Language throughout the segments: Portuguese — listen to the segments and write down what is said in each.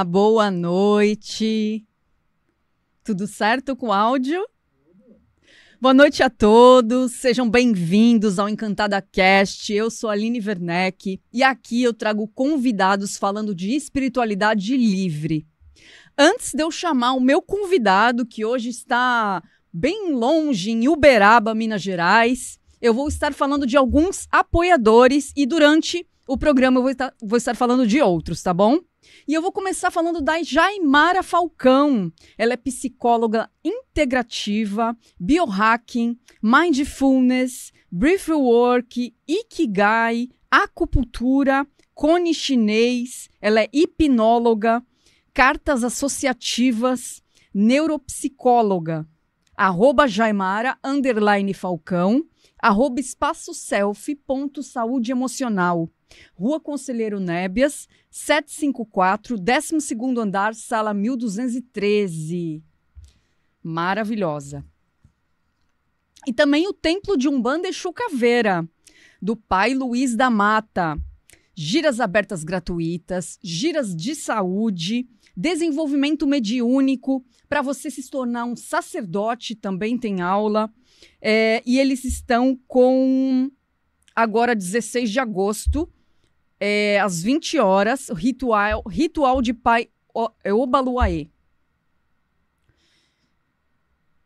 Olá, boa noite. Tudo certo com o áudio? Boa noite a todos, sejam bem-vindos ao Encantada Cast. Eu sou a Aline Werneck e aqui eu trago convidados falando de espiritualidade livre. Antes de eu chamar o meu convidado, que hoje está bem longe, em Uberaba, Minas Gerais, eu vou estar falando de alguns apoiadores e durante o programa eu vou estar falando de outros, tá bom? E eu vou começar falando da Jaimara Falcão. Ela é psicóloga integrativa, biohacking, mindfulness, breathwork, ikigai, acupuntura, cone chinês. Ela é hipnóloga, cartas associativas, neuropsicóloga. @Jaimara_Falcão, @espaçoselfie.saudeemocional. Rua Conselheiro Nébias, 754, 12º andar, sala 1213. Maravilhosa. E também o Templo de Umbanda Exu Caveira, do Pai Luiz da Mata. Giras abertas gratuitas, giras de saúde, desenvolvimento mediúnico, para você se tornar um sacerdote, também tem aula. E eles estão com, agora 16 de agosto, às 20 horas, o ritual de Pai Obaluaê.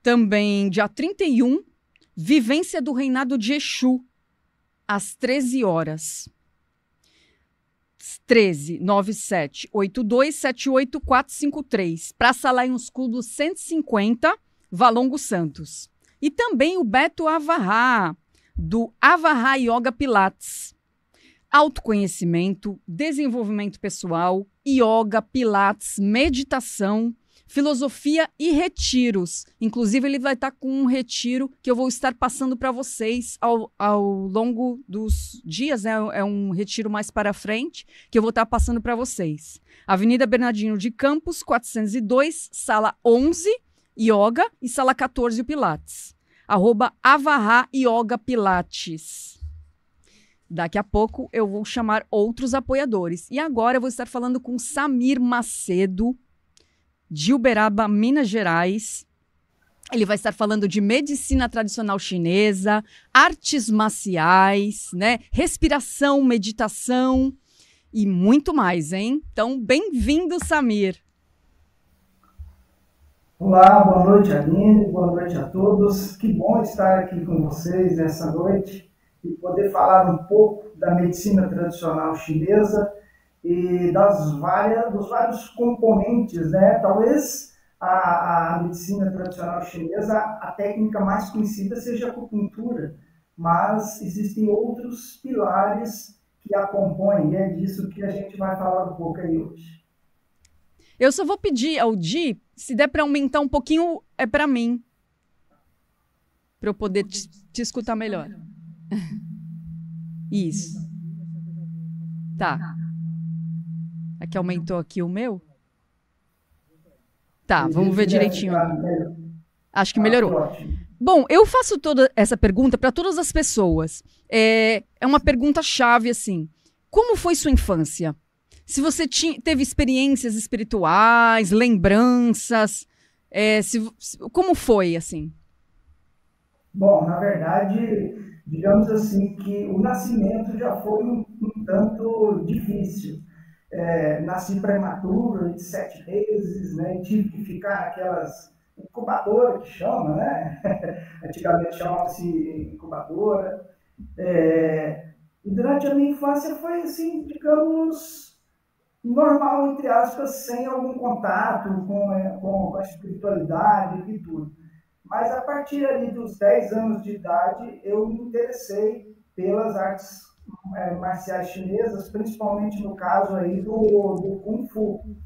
Também, dia 31, vivência do reinado de Exu, às 13 horas. 139782788453, Praça Lions Clube 150, Valongo Santos. E também o Beto Avarrá, do Avarrá Yoga Pilates. Autoconhecimento, desenvolvimento pessoal, yoga, pilates, meditação, filosofia e retiros. Inclusive, ele vai estar com um retiro que eu vou estar passando para vocês ao longo dos dias, né? É um retiro mais para frente, que eu vou estar passando para vocês. Avenida Bernardino de Campos, 402, sala 11, yoga, e sala 14, o pilates. @Avarrá Yoga Pilates. Daqui a pouco eu vou chamar outros apoiadores. E agora eu vou estar falando com Samir Macedo, de Uberaba, Minas Gerais. Ele vai estar falando de medicina tradicional chinesa, artes marciais, né? Respiração, meditação e muito mais, hein? Então, bem-vindo, Samir. Olá, boa noite, Aline, boa noite a todos. Que bom estar aqui com vocês nessa noite e poder falar um pouco da medicina tradicional chinesa e dos vários componentes, né? Talvez a medicina tradicional chinesa, a técnica mais conhecida seja a acupuntura, mas existem outros pilares que a compõem, e é disso que a gente vai falar um pouco aí hoje. Eu só vou pedir ao Di, se der para aumentar um pouquinho, é para mim, para eu poder te escutar melhor. Isso. Tá. É que aumentou aqui o meu? Tá, vamos ver direitinho. Acho que melhorou. Bom, eu faço toda essa pergunta para todas as pessoas. É uma pergunta chave, assim. Como foi sua infância? Se você teve experiências espirituais, lembranças, como foi, assim? Bom, na verdade, digamos assim, que o nascimento já foi um tanto difícil. Nasci prematuro, de 7 meses, né? E tive que ficar naquelas incubadoras que chama, né? Antigamente chamava-se incubadora. E durante a minha infância foi assim, digamos, normal, entre aspas, sem algum contato com a espiritualidade e tudo. Mas a partir ali dos 10 anos de idade, eu me interessei pelas artes marciais chinesas, principalmente no caso aí do Kung Fu.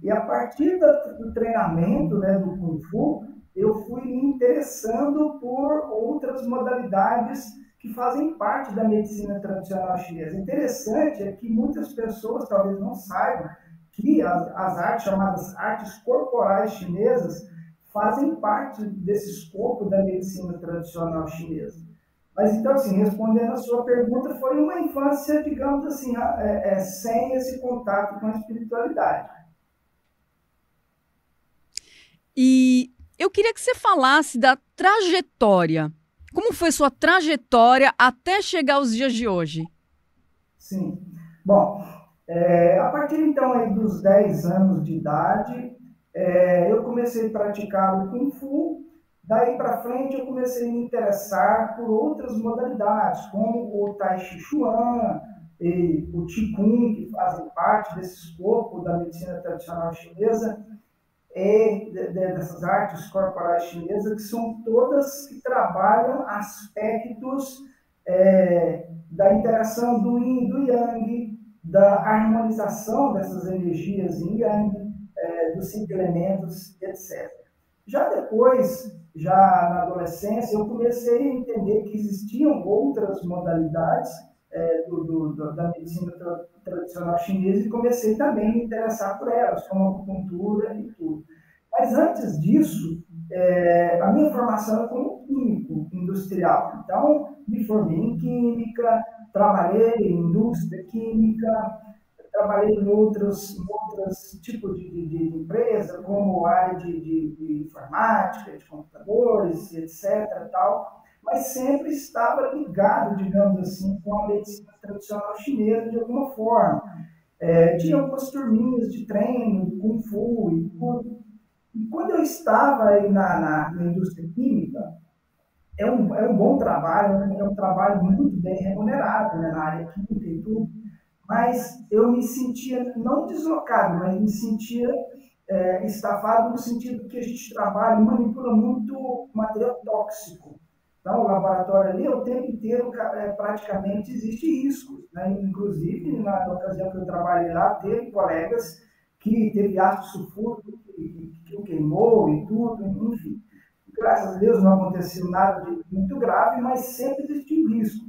E a partir do treinamento, né, do Kung Fu, eu fui me interessando por outras modalidades que fazem parte da medicina tradicional chinesa. Interessante é que muitas pessoas talvez não saibam que as artes chamadas artes corporais chinesas fazem parte desse escopo da medicina tradicional chinesa. Mas então, assim, respondendo a sua pergunta, foi uma infância, digamos assim, sem esse contato com a espiritualidade. E eu queria que você falasse da trajetória. Como foi sua trajetória até chegar aos dias de hoje? Sim. Bom, a partir então aí dos 10 anos de idade, eu comecei a praticar o Kung Fu. Daí para frente eu comecei a me interessar por outras modalidades, como o Tai Chi Chuan e o Qigong, que fazem parte desse escopo da medicina tradicional chinesa, dessas artes corporais chinesas, que são todas que trabalham aspectos da interação do yin e do yang, da harmonização dessas energias yin e yang, dos cinco elementos, etc. Já depois, já na adolescência, eu comecei a entender que existiam outras modalidades da medicina tradicional chinesa e comecei também a me interessar por elas, como a acupuntura e tudo. Mas antes disso, a minha formação é como químico industrial. Então, me formei em química, trabalhei em indústria química, trabalhei em outros tipos de empresa, como área de informática, de computadores, etc. Tal, mas sempre estava ligado, digamos assim, com a medicina tradicional chinesa de alguma forma. Tinha algumas turminhas de treino, de Kung Fu e tudo. E quando eu estava aí na indústria química, é um bom trabalho, é um trabalho muito bem remunerado, né, na área química e tudo, mas eu me sentia, não deslocado, mas me sentia estafado no sentido que a gente trabalha e manipula muito material tóxico. Então, o laboratório ali, o tempo inteiro, praticamente, existe risco. Né? Inclusive, na ocasião que eu trabalhei lá, teve colegas que teve ácido sulfúrico que o queimou e tudo, enfim. Graças a Deus não aconteceu nada de muito grave, mas sempre existiu risco.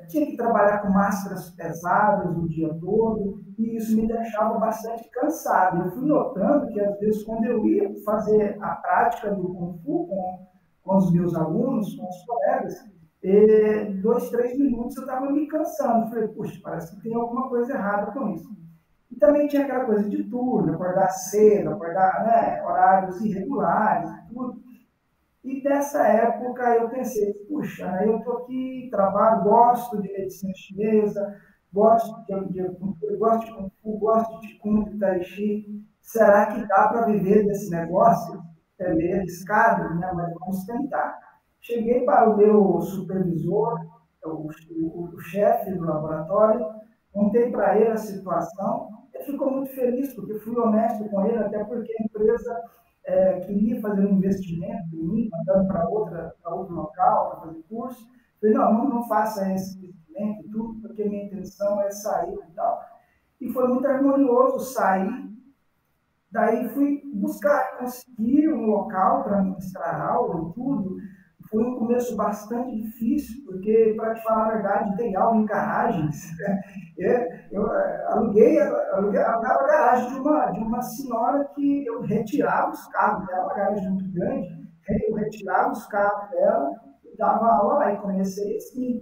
Tinha que trabalhar com máscaras pesadas o dia todo, e isso me deixava bastante cansado. Eu fui notando que, às vezes, quando eu ia fazer a prática do Kung Fu com os meus alunos, com os colegas, 2, 3 minutos eu estava me cansando. Falei, puxa, parece que tem alguma coisa errada com isso. E também tinha aquela coisa de turno, acordar cedo, acordar, né, horários irregulares, tudo. E dessa época eu pensei, puxa, né, eu estou aqui, trabalho, gosto de medicina chinesa, gosto de Kung Fu, gosto de Kung de Tai Chi. Será que dá para viver desse negócio? É meio arriscado, né? Mas vamos tentar. Cheguei para o meu supervisor, o chefe do laboratório, contei para ele a situação. Ele ficou muito feliz, porque fui honesto com ele, até porque a empresa queria fazer um investimento em mim, mandando para outro local, para fazer curso. Falei, não faça esse investimento e tudo, porque minha intenção é sair e tal. E foi muito harmonioso sair. Daí fui buscar, conseguir um local para ministrar aula e tudo. Foi um começo bastante difícil, porque, para te falar a verdade, dei aula em garagens. Eu alugava a garagem de uma senhora que eu retirava os carros dela, uma garagem muito grande, eu retirava os carros dela e dava aula lá, e comecei assim.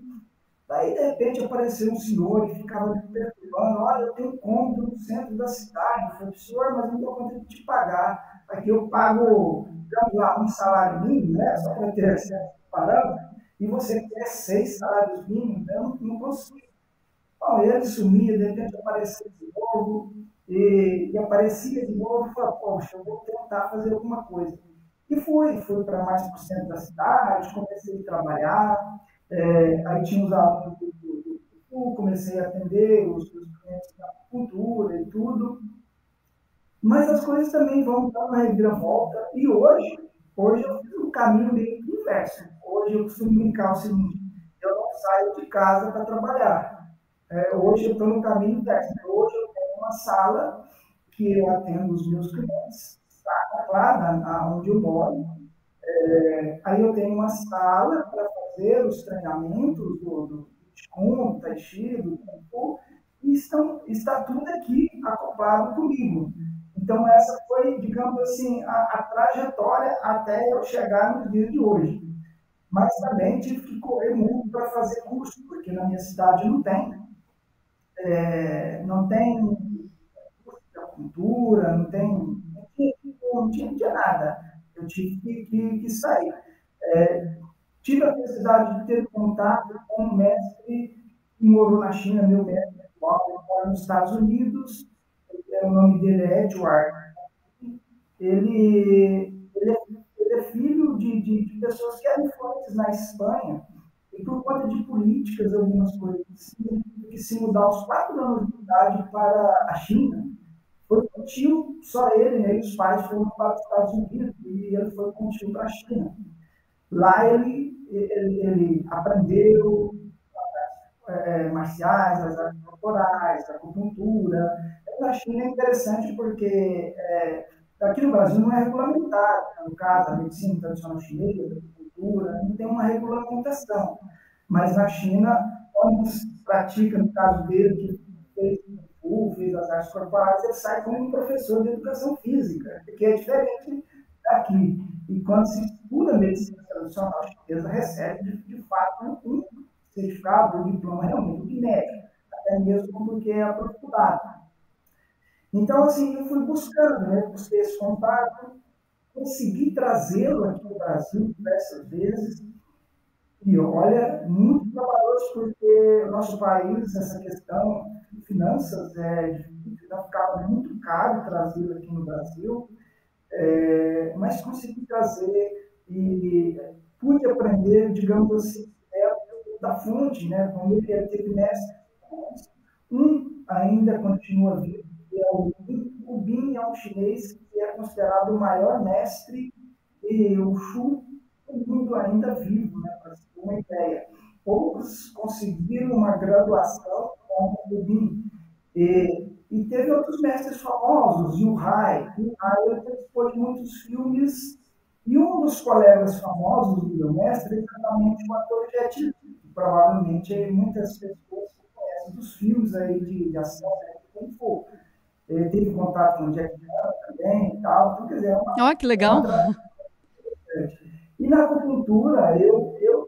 Daí, de repente, apareceu um senhor e ficava me perguntando, olha, eu tenho um cômodo no centro da cidade. Eu falei, senhor, mas não dou conta de te pagar. Aqui eu pago, digamos lá, um salário mínimo, né? Só para ter certo parâmetro, e você quer 6 salários mínimos, eu não consigo. Bom, ele sumia, de repente aparecia de novo, e aparecia de novo, e falava, poxa, eu vou tentar fazer alguma coisa. E fui para mais para o centro da cidade, comecei a trabalhar, aí tinha os alunos do comecei a atender os clientes da cultura e tudo, mas as coisas também vão dar uma reviravolta, e hoje eu fiz um caminho meio que inverso. Hoje eu costumo brincar o seguinte, eu não saio de casa para trabalhar. Hoje eu estou no caminho inverso. Hoje eu tenho uma sala que eu atendo os meus clientes, tá? Lá onde eu moro. Aí eu tenho uma sala para fazer os treinamentos do Qigong, do Tai Chi, do Kung Fu, e está tudo aqui acoplado comigo. Então, essa foi, digamos assim, a trajetória até eu chegar no dia de hoje. mas também tive que correr muito para fazer curso, porque na minha cidade não tem curso de acupuntura, não tinha nada. Eu tive que sair. Tive a felicidade de ter contato com um mestre que morou na China, meu mestre atual, ele mora nos Estados Unidos, o nome dele é Edward. Ele é filho de pessoas que eram influentes na Espanha, e por conta de políticas, algumas coisas assim, ele teve que se mudar aos 4 anos de idade para a China. Foi com o tio, só ele, né, e os pais foram para os Estados Unidos, e ele foi com o tio para a China. Lá ele aprendeu marciais, as artes corporais, a acupuntura. Na China é interessante porque aqui no Brasil não é regulamentado, no caso, a medicina tradicional chinesa, a acupuntura, não tem uma regulamentação. Mas na China, quando se pratica, no caso dele, que fez Kung Fu, fez as artes corporais, ele sai como um professor de educação física, que é diferente daqui. E quando se estuda medicina tradicional chinesa, recebe, de fato, um certificado, um diploma realmente de médico, até mesmo porque é aprofundado. Então, assim, eu fui buscando, né? Busquei esse contato, consegui trazê-lo aqui no Brasil diversas vezes, e olha, muito trabalhoso, porque o nosso país, essa questão de finanças, ficava muito caro trazê-lo aqui no Brasil, mas consegui trazer e pude aprender, digamos assim, da fonte, né? Como ele teve mestre, um ainda continua vivo, que é o Bin. O Bin é um chinês que é considerado o maior mestre e o Shu do mundo ainda vivo, né? Para ter uma ideia. Poucos conseguiram uma graduação como o Bin. E teve outros mestres famosos, Yu Hai. Yu Hai ele participou de muitos filmes, e um dos colegas famosos do meu mestre é exatamente o ator Jet Li, que provavelmente muitas pessoas conhecem dos filmes aí de ação, né, como for. Ele teve contato com o Jack Chan também e tal, então, quer dizer, é uma Ó, que legal. outra. E na acupuntura, eu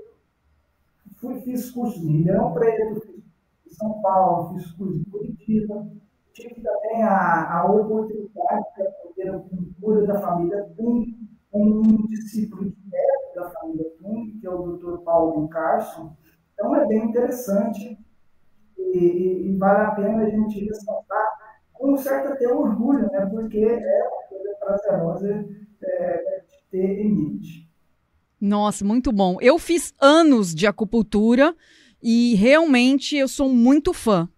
fiz cursos em Ribeirão Preto, fiz em São Paulo, fiz curso em Curitiba, tive também a oportunidade de aprender a cultura da família Tung, com um discípulo de perto da família Tung, que é o Dr. Paulo Carson. Então é bem interessante e vale a pena a gente ressaltar com um certo até orgulho, né? Porque é uma coisa prazerosa de ter em mente. Nossa, muito bom. Eu fiz anos de acupuntura e realmente eu sou muito fã.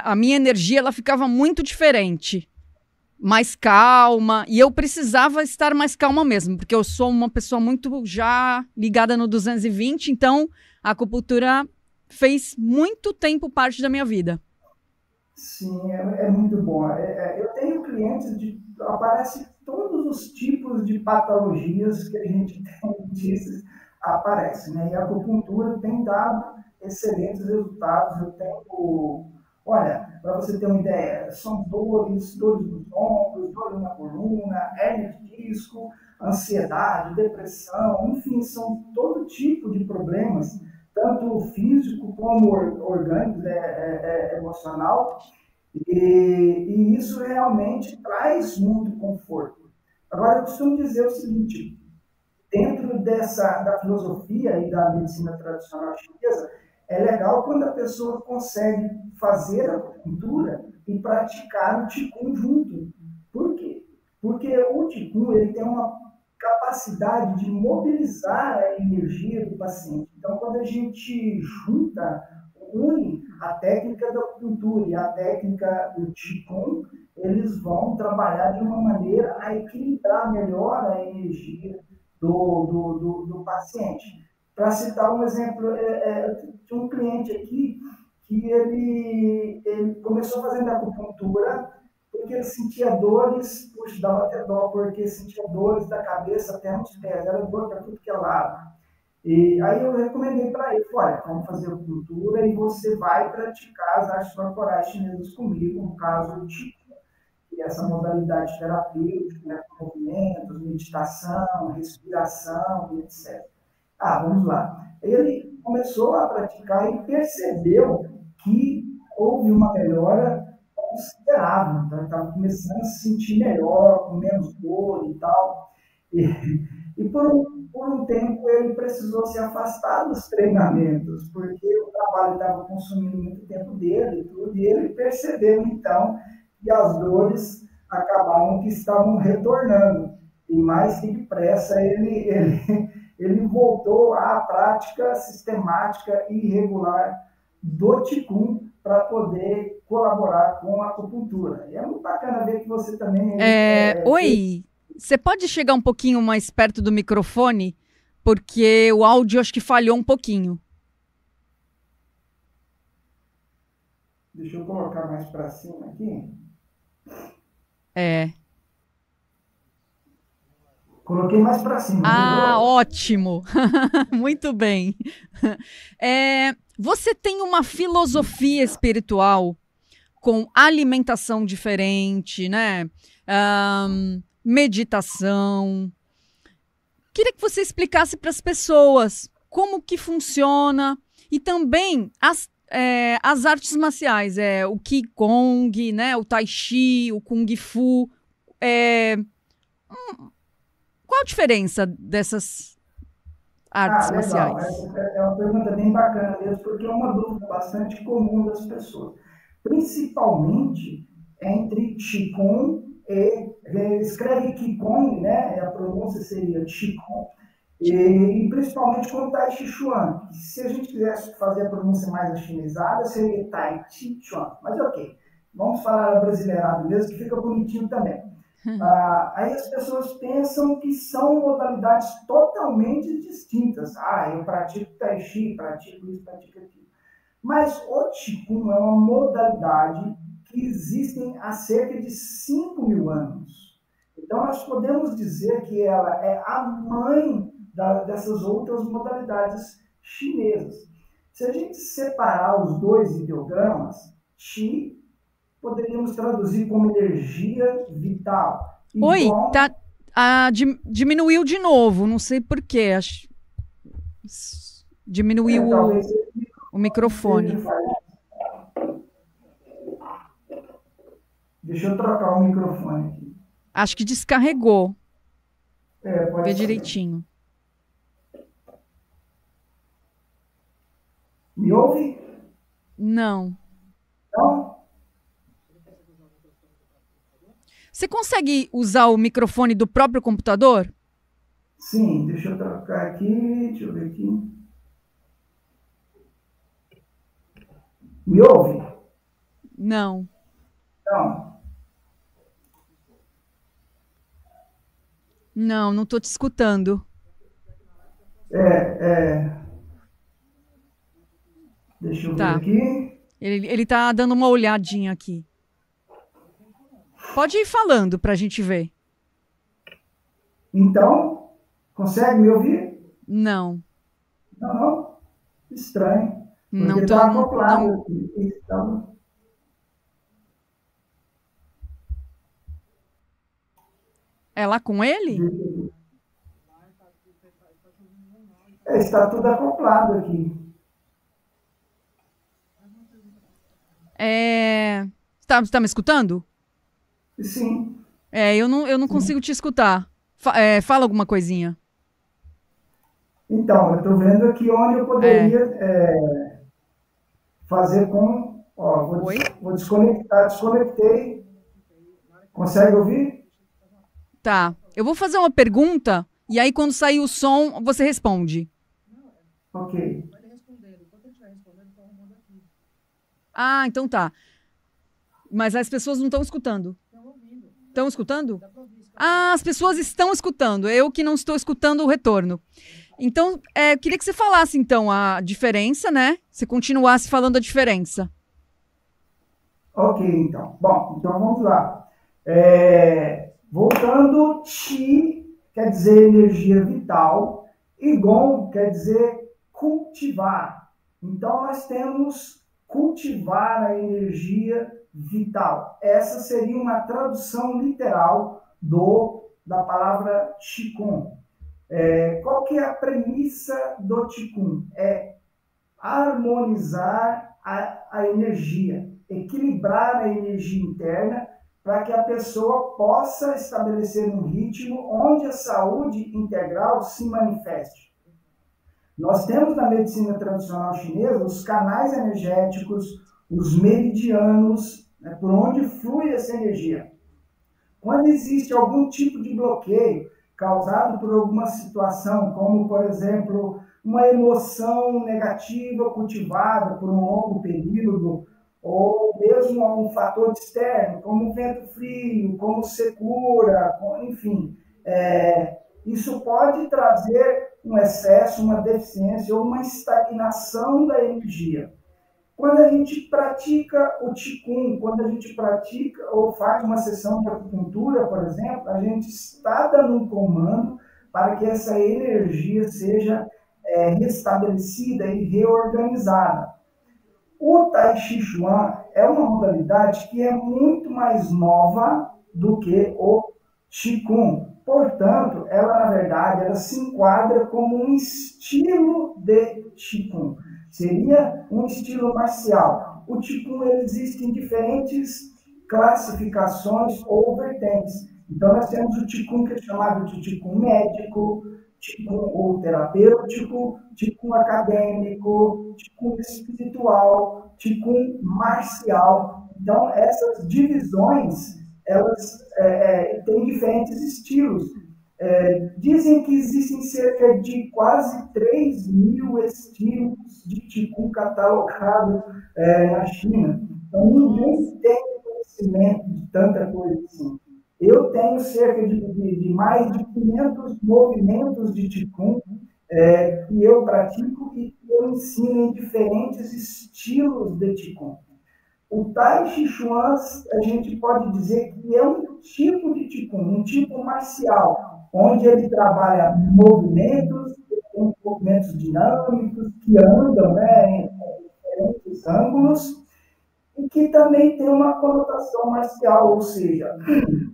A minha energia ela ficava muito diferente, mais calma, e eu precisava estar mais calma mesmo, porque eu sou uma pessoa muito já ligada no 220, então a acupuntura fez muito tempo parte da minha vida. Sim, é muito bom. Eu tenho clientes aparece todos os tipos de patologias que a gente tem disso, aparece, né? E a acupuntura tem dado excelentes resultados. Eu tenho, olha, para você ter uma ideia, são dores nos ombros, dores na coluna, hérnia de disco, ansiedade, depressão, enfim, são todo tipo de problemas, tanto físico como orgânico, emocional, e isso realmente traz muito conforto. Agora, eu costumo dizer o seguinte: dentro da filosofia e da medicina tradicional chinesa, é legal quando a pessoa consegue fazer a acupuntura e praticar o Qigong junto. Por quê? Porque o Qigong ele tem uma capacidade de mobilizar a energia do paciente. Então, quando a gente une a técnica da acupuntura e a técnica do Qigong, eles vão trabalhar de uma maneira a equilibrar melhor a energia do paciente. Para citar um exemplo, de um cliente aqui que ele começou fazendo acupuntura porque ele sentia dores, puxa, dava até dó, porque sentia dores da cabeça até nos pés, era dor para tudo que é lado. E aí eu recomendei para ele, olha, vamos fazer acupuntura e você vai praticar as artes corporais chinesas comigo, no caso, e essa modalidade terapêutica, né, com movimentos, meditação, respiração e etc. Vamos lá. Ele começou a praticar e percebeu que houve uma melhora considerável. Então, ele estava começando a se sentir melhor, com menos dor e tal. E por um tempo ele precisou se afastar dos treinamentos, porque o trabalho estava consumindo muito tempo dele, tudo, e ele percebeu então que as dores acabavam que estavam retornando. E mais que depressa ele voltou à prática sistemática e regular do Qigong para poder colaborar com a acupuntura. E é muito bacana ver que você também... Oi, você pode chegar um pouquinho mais perto do microfone? Porque o áudio acho que falhou um pouquinho. Deixa eu colocar mais para cima aqui. Coloquei mais para cima. Melhorou? Ótimo. Muito bem. Você tem uma filosofia espiritual com alimentação diferente, né? Meditação. Queria que você explicasse para as pessoas como que funciona e também as artes marciais, o Qigong, né? O Tai Chi, o Kung Fu. Qual a diferença dessas artes Legal. marciais? Essa é uma pergunta bem bacana mesmo, porque é uma dúvida bastante comum das pessoas. Principalmente entre Qigong escreve Qigong, né? A pronúncia seria Qigong, e principalmente com Tai Chi Chuan. Se a gente quisesse fazer a pronúncia mais afinizada, seria Tai Chi Chuan. Mas ok, vamos falar brasileirado mesmo, que fica bonitinho também. Aí as pessoas pensam que são modalidades totalmente distintas. Eu pratico Tai Chi, pratico isso, pratico aquilo. Mas o Qigong é uma modalidade que existem há cerca de 5.000 anos. Então, nós podemos dizer que ela é a mãe dessas outras modalidades chinesas. Se a gente separar os dois ideogramas, Qi poderíamos traduzir como energia vital. Oi, diminuiu de novo, não sei por quê. Diminuiu o microfone. Deixa eu trocar o microfone aqui. Acho que descarregou. Pode Vê ser. direitinho. Me ouve? Não. Não? Você consegue usar o microfone do próprio computador? Sim, deixa eu trocar aqui. Deixa eu ver aqui. Me ouve? Não. Não. Não estou te escutando. Deixa eu ver aqui. Ele tá dando uma olhadinha aqui. Pode ir falando para a gente ver. Então, consegue me ouvir? Não. Não? Estranho. Não Porque tô. está acoplado Não. aqui. Então... É lá com ele? Está tudo acoplado aqui. Tá me escutando? Sim. Eu não consigo te escutar. Fala alguma coisinha. Então, eu estou vendo aqui onde eu poderia fazer com... vou desconectar. Desconectei. Consegue ouvir? Tá. Eu vou fazer uma pergunta e aí quando sair o som, você responde. Ok. Então tá. Mas as pessoas não estão escutando. Estão escutando? As pessoas estão escutando. Eu que não estou escutando o retorno. Então, eu queria que você falasse, então, a diferença, né? Se continuasse falando a diferença. Ok, então. Bom, então vamos lá. Voltando, Qi quer dizer energia vital e Gong quer dizer cultivar. Então, nós temos cultivar a energia vital. Essa seria uma tradução literal da palavra Qigong. Qual que é a premissa do Qigong? É harmonizar a energia, equilibrar a energia interna para que a pessoa possa estabelecer um ritmo onde a saúde integral se manifeste. Nós temos na medicina tradicional chinesa os canais energéticos, os meridianos, né, por onde flui essa energia. Quando existe algum tipo de bloqueio causado por alguma situação, como, por exemplo, uma emoção negativa cultivada por um longo período, ou mesmo um fator externo, como vento frio, como secura, enfim, isso pode trazer um excesso, uma deficiência ou uma estagnação da energia. Quando a gente pratica o Qigong, quando a gente pratica ou faz uma sessão de acupuntura, por exemplo, a gente está dando um comando para que essa energia seja restabelecida e reorganizada. O Tai Chi Chuan é uma modalidade que é muito mais nova do que o Qigong. Portanto, ela, na verdade, ela se enquadra como um estilo de Qigong. Seria um estilo marcial. O Qigong existe em diferentes classificações ou vertentes. Então, nós temos o Qigong, que é chamado de Qigong médico, Qigong ou terapêutico, Qigong acadêmico, Qigong espiritual, Qigong marcial. Então, essas divisões, elas têm diferentes estilos. Dizem que existem cerca de quase 3.000 estilos de Qigong catalogados na China. Então, ninguém tem conhecimento de tanta coisa assim. Eu tenho cerca de mais de 500 movimentos de Qigong que eu pratico e que eu ensino em diferentes estilos de Qigong. O Tai Chi Chuan, a gente pode dizer que é um tipo de Qigong, um tipo marcial, onde ele trabalha movimentos dinâmicos, que andam em diferentes ângulos, e que também tem uma conotação marcial, ou seja,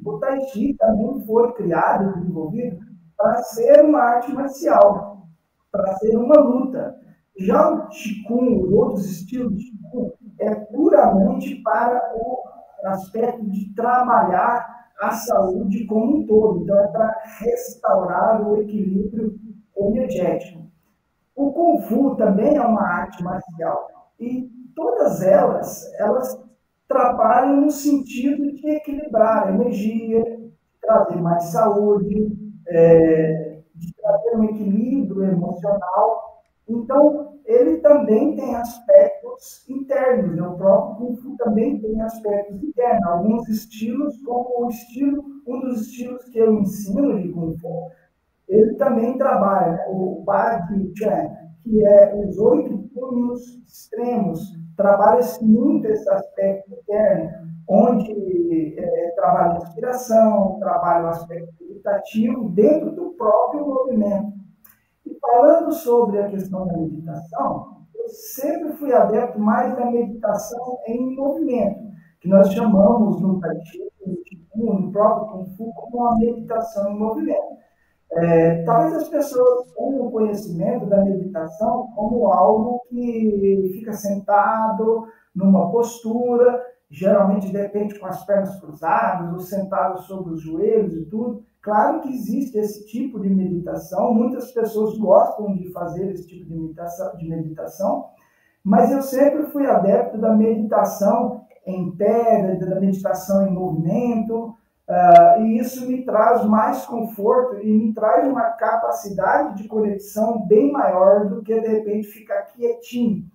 o Tai Chi também foi criado e desenvolvido para ser uma arte marcial, para ser uma luta. Já o Qigong, os outros estilos de Qigong, é puramente para o aspecto de trabalhar a saúde como um todo. Então, é para restaurar o equilíbrio energético. O Kung Fu também é uma arte marcial. E todas elas trabalham no sentido de equilibrar a energia, de trazer mais saúde, de trazer um equilíbrio emocional. Então, ele também tem aspectos internos, né? O próprio Kung Fu também tem aspectos internos. Alguns estilos, como um dos estilos que eu ensino de Kung Fu, ele também trabalha, né? O Badi Chan, que é os 8 punhos extremos, trabalha muito esse aspecto interno, onde trabalha a inspiração, trabalha o aspecto meditativo dentro do próprio movimento. E falando sobre a questão da meditação, eu sempre fui adepto mais da meditação em movimento, que nós chamamos no Tai Chi, no próprio Kung Fu, como uma meditação em movimento. Talvez as pessoas tenham conhecimento da meditação como algo que fica sentado numa postura, geralmente de repente com as pernas cruzadas ou sentado sobre os joelhos e tudo. Claro que existe esse tipo de meditação, muitas pessoas gostam de fazer esse tipo de meditação, mas eu sempre fui adepto da meditação em pé, da meditação em movimento, e isso me traz mais conforto e me traz uma capacidade de conexão bem maior do que, de repente, ficar quietinho.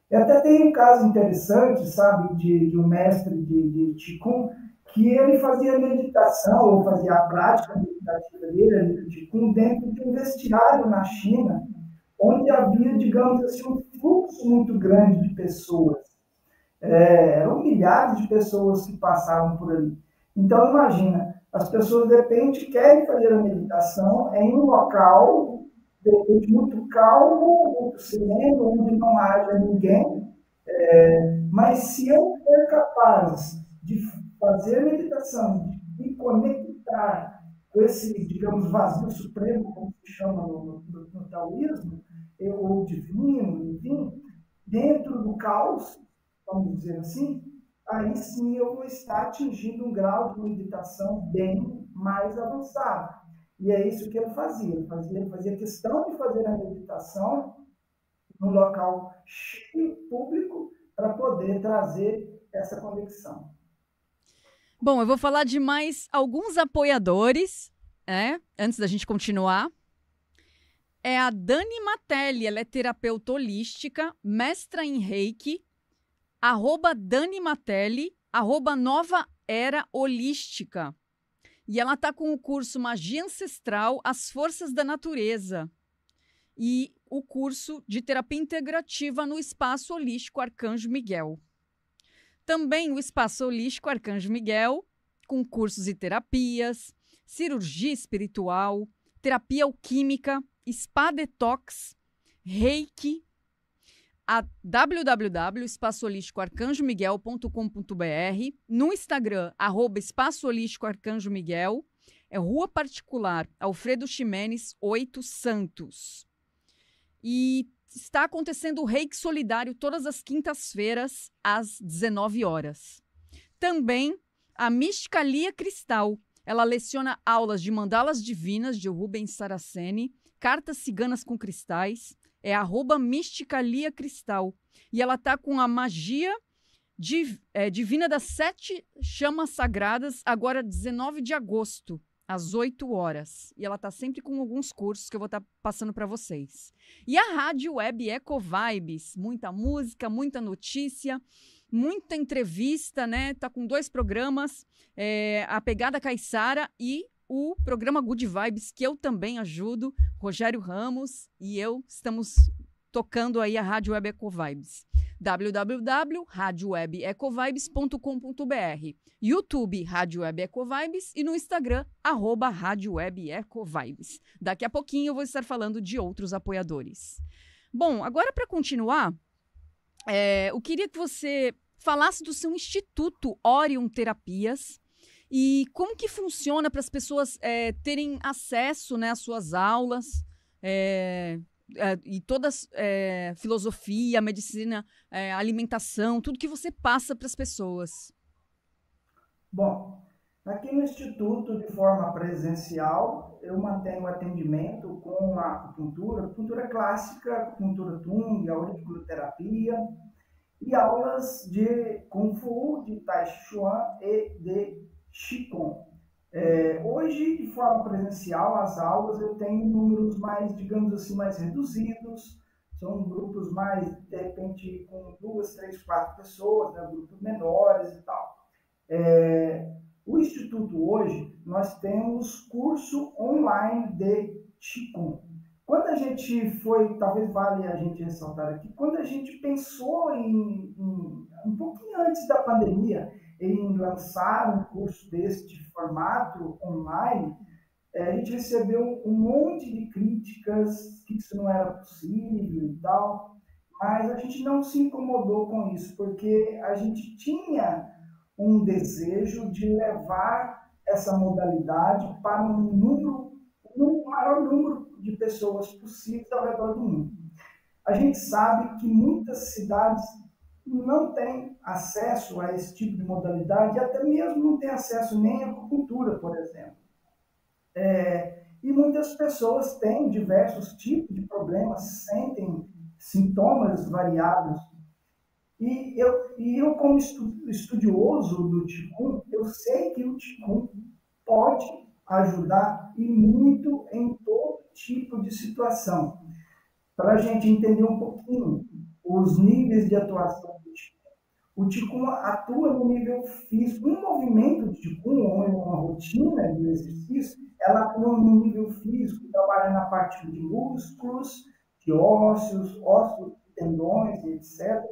E até tem um caso interessante, sabe, de um mestre de Qigong, que ele fazia meditação, ou fazia a prática meditativa dele, de Qigong, dentro de um vestiário na China, onde havia, digamos assim, um fluxo muito grande de pessoas. Eram milhares de pessoas que passavam por ali. Então, imagina, as pessoas, de repente, querem fazer a meditação em um local, de repente, muito calmo, muito sereno, onde não haja ninguém, mas se eu for capaz de fazer a meditação, de me conectar com esse, digamos, vazio supremo, como se chama no taoísmo, ou divino, enfim, dentro do caos, vamos dizer assim, aí sim eu vou estar atingindo um grau de meditação bem mais avançado. E é isso que ele fazia. Ele fazia questão de fazer a meditação num local cheio, público, para poder trazer essa conexão. Bom, eu vou falar de mais alguns apoiadores, antes da gente continuar. É a Dani Matelli, ela é terapeuta holística, mestra em Reiki, @Dani Matelli, @Nova Era Holística. E ela está com o curso Magia Ancestral, As Forças da Natureza. E o curso de terapia integrativa no Espaço Holístico Arcanjo Miguel. Também o Espaço Holístico Arcanjo Miguel, com cursos e terapias, cirurgia espiritual, terapia alquímica, spa detox, reiki, a www.espaçoholísticoarcanjomiguel.com.br, no Instagram, @Espaço Holístico Arcanjo Miguel, é Rua Particular, Alfredo Ximenes, 8 Santos. E está acontecendo o Reiki Solidário todas as quintas-feiras, às 19 horas. Também a Misticalia Cristal. Ela leciona aulas de mandalas divinas de Rubens Saraceni, cartas ciganas com cristais, é @Misticalia Cristal. E ela está com a magia divina das 7 chamas sagradas, agora 19 de agosto. Às 8 horas. E ela está sempre com alguns cursos que eu vou estar passando para vocês. E a Rádio Web Eco Vibes. Muita música, muita notícia, muita entrevista, né? Tá com 2 programas, a Pegada Caiçara e o programa Good Vibes, que eu também ajudo. Rogério Ramos e eu estamos tocando aí a Rádio Web Eco Vibes. www.radiowebecovibes.com.br, YouTube Rádio Web Eco Vibes e no Instagram @Rádio Web Eco Vibes. Daqui a pouquinho eu vou estar falando de outros apoiadores. Bom, agora para continuar, eu queria que você falasse do seu Instituto Orion Terapias e como que funciona para as pessoas terem acesso, né, às suas aulas, e todas filosofia, medicina, alimentação, tudo que você passa para as pessoas. Bom, aqui no Instituto, de forma presencial, eu mantenho atendimento com a acupuntura clássica, acupuntura Tung, auriculoterapia e aulas de Kung Fu, de Tai Chi Chuan e de Qigong. Hoje, de forma presencial, as aulas eu tenho números mais, digamos assim, mais reduzidos, são grupos mais, de repente, com 2, 3, 4 pessoas, né, grupos menores e tal. O Instituto hoje, nós temos curso online de Qigong. Quando a gente foi, talvez vale a gente ressaltar aqui, quando a gente pensou um pouquinho antes da pandemia, em lançar um curso deste formato online, a gente recebeu um monte de críticas, que isso não era possível e tal, mas a gente não se incomodou com isso, porque a gente tinha um desejo de levar essa modalidade para um maior número de pessoas possíveis ao redor do mundo. A gente sabe que muitas cidades não têm acesso a esse tipo de modalidade, e até mesmo não têm acesso nem à acupuntura, por exemplo. E muitas pessoas têm diversos tipos de problemas, sentem sintomas variados. E eu como estudioso do Qigong, eu sei que o Qigong pode ajudar e muito em todo tipo de situação. Para a gente entender um pouquinho os níveis de atuação do Qigong. O Qigong atua no nível físico. Um movimento de Qigong, ou uma rotina de exercício, ela atua no nível físico, trabalha na parte de músculos, de ossos, tendões, etc.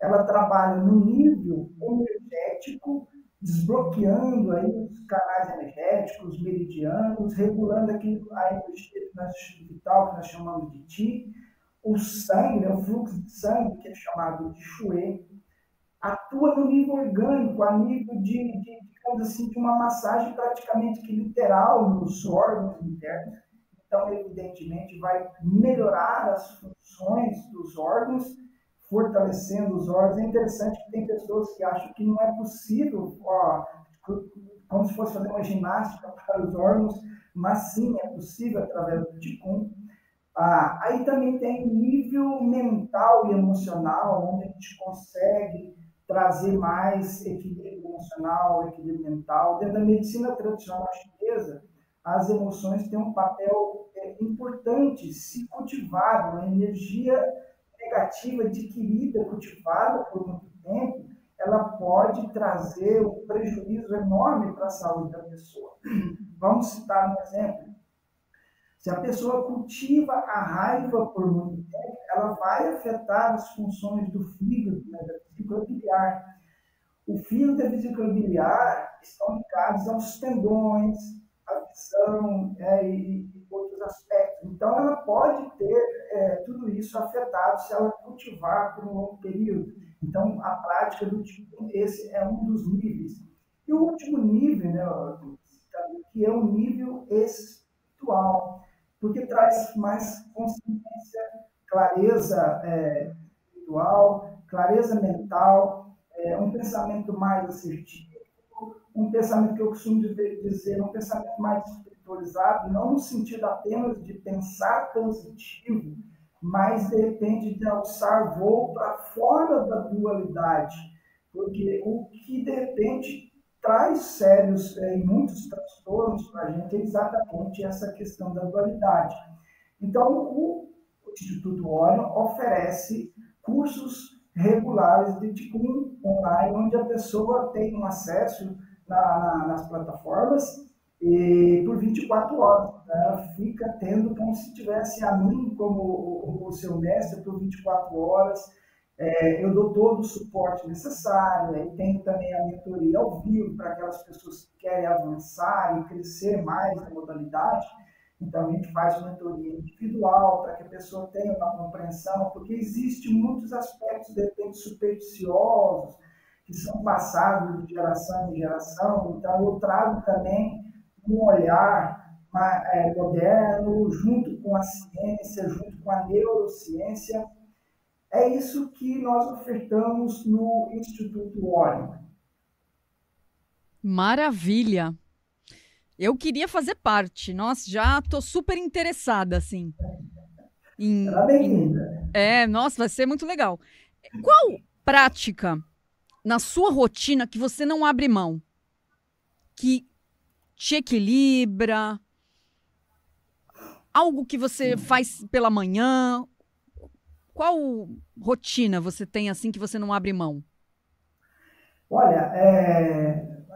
Ela trabalha no nível energético, desbloqueando aí os canais energéticos, meridianos, regulando aquilo, a energia vital, que nós chamamos de Qi, o sangue, né, o fluxo de sangue, que é chamado de Shui, atua no nível orgânico, a nível digamos assim, de uma massagem praticamente que literal nos órgãos internos. Então, evidentemente, vai melhorar as funções dos órgãos, fortalecendo os órgãos. É interessante que tem pessoas que acham que não é possível, ó, como se fosse fazer uma ginástica para os órgãos, mas sim, é possível através do Qigong. Aí também tem nível mental e emocional, onde a gente consegue trazer mais equilíbrio emocional, equilíbrio mental. Dentro da medicina tradicional chinesa, as emoções têm um papel importante, se cultivado, uma energia negativa adquirida, cultivada por muito tempo, ela pode trazer um prejuízo enorme para a saúde da pessoa. Vamos citar um exemplo. Se a pessoa cultiva a raiva por muito tempo, ela vai afetar as funções do fígado, né, da vesícula biliar. O fígado e a vesícula biliar estão ligados aos tendões, à visão e outros aspectos. Então, ela pode ter tudo isso afetado se ela cultivar por um longo período. Então, a prática do Qigong, esse é um dos níveis. E o último nível, né, que é o nível espiritual, porque traz mais consciência, clareza espiritual, clareza mental, um pensamento mais assertivo, um pensamento que eu costumo dizer, um pensamento mais espiritualizado, não no sentido apenas de pensar positivo, mas de repente de alçar voo para fora da dualidade, porque o que de repente traz sérios e muitos transtornos para a gente é exatamente essa questão da dualidade. Então, o Instituto Orion oferece cursos regulares de Qigong online, onde a pessoa tem um acesso nas plataformas e por 24 horas. Ela fica tendo como se tivesse a mim como o seu mestre por 24 horas. Eu dou todo o suporte necessário, e tenho também a mentoria ao vivo para aquelas pessoas que querem avançar e crescer mais na modalidade. Então, a gente faz uma mentoria individual para que a pessoa tenha uma compreensão, porque existem muitos aspectos, de repente, supersticiosos, que são passados de geração em geração. Então, eu trago também um olhar moderno, junto com a ciência, junto com a neurociência. É isso que nós ofertamos no Instituto Orion. Maravilha! Eu queria fazer parte. Nossa, já estou super interessada, assim. Será bem-vinda. Nossa, vai ser muito legal. Qual prática na sua rotina que você não abre mão? Que te equilibra? Algo que você faz pela manhã? Qual rotina você tem assim que você não abre mão? Olha,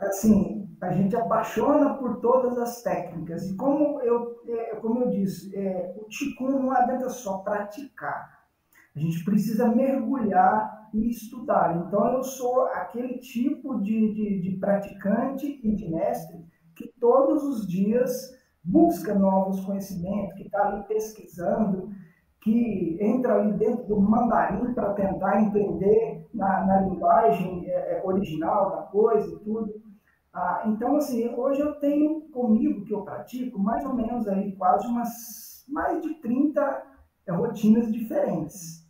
assim, a gente apaixona por todas as técnicas. E como eu disse, o Qigong não adianta só praticar. A gente precisa mergulhar e estudar. Então, eu sou aquele tipo de praticante e de mestre que todos os dias busca novos conhecimentos, que está ali pesquisando, que entra ali dentro do mandarim para tentar entender na linguagem original da coisa e tudo. Então, assim, hoje eu tenho comigo, que eu pratico, mais ou menos aí quase mais de 30 rotinas diferentes.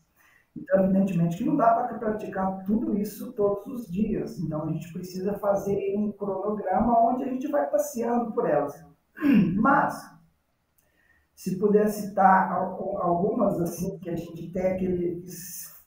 Então, evidentemente que não dá para praticar tudo isso todos os dias. Então, a gente precisa fazer um cronograma onde a gente vai passeando por elas. Mas, se puder citar algumas, assim, que a gente tem aquele,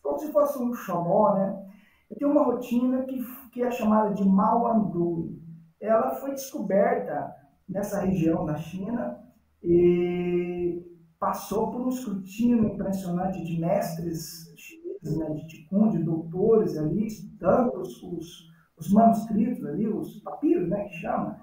como se fosse um xodó, né? Eu tenho uma rotina que é chamada de Maoandui. Ela foi descoberta nessa região da China e passou por um escrutínio impressionante de mestres chineses, né, de Qigong, de doutores ali, estudando os manuscritos ali, os papiros, né, que chama,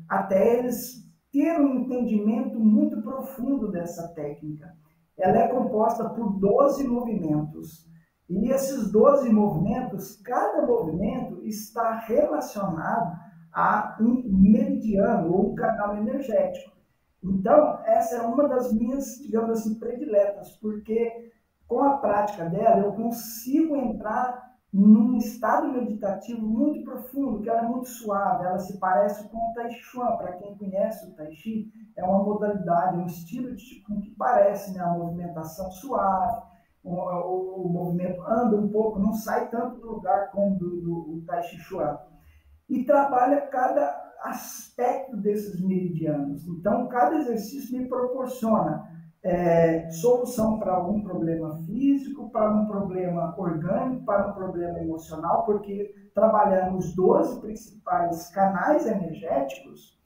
até eles ter um entendimento muito profundo dessa técnica. Ela é composta por 12 movimentos. E esses 12 movimentos, cada movimento está relacionado a um meridiano ou um canal energético. Então, essa é uma das minhas, digamos assim, prediletas, porque com a prática dela eu consigo entrar num estado meditativo muito profundo, que ela é muito suave, ela se parece com o Tai Chi Chuan. Para quem conhece o Tai Chi, é uma modalidade, um estilo de Qigong que parece, né, a movimentação suave, o movimento anda um pouco, não sai tanto do lugar como do Tai Chi Chuan. E trabalha cada aspecto desses meridianos. Então, cada exercício me proporciona solução para algum problema físico, para um problema orgânico, para um problema emocional, porque trabalhando os 12 principais canais energéticos,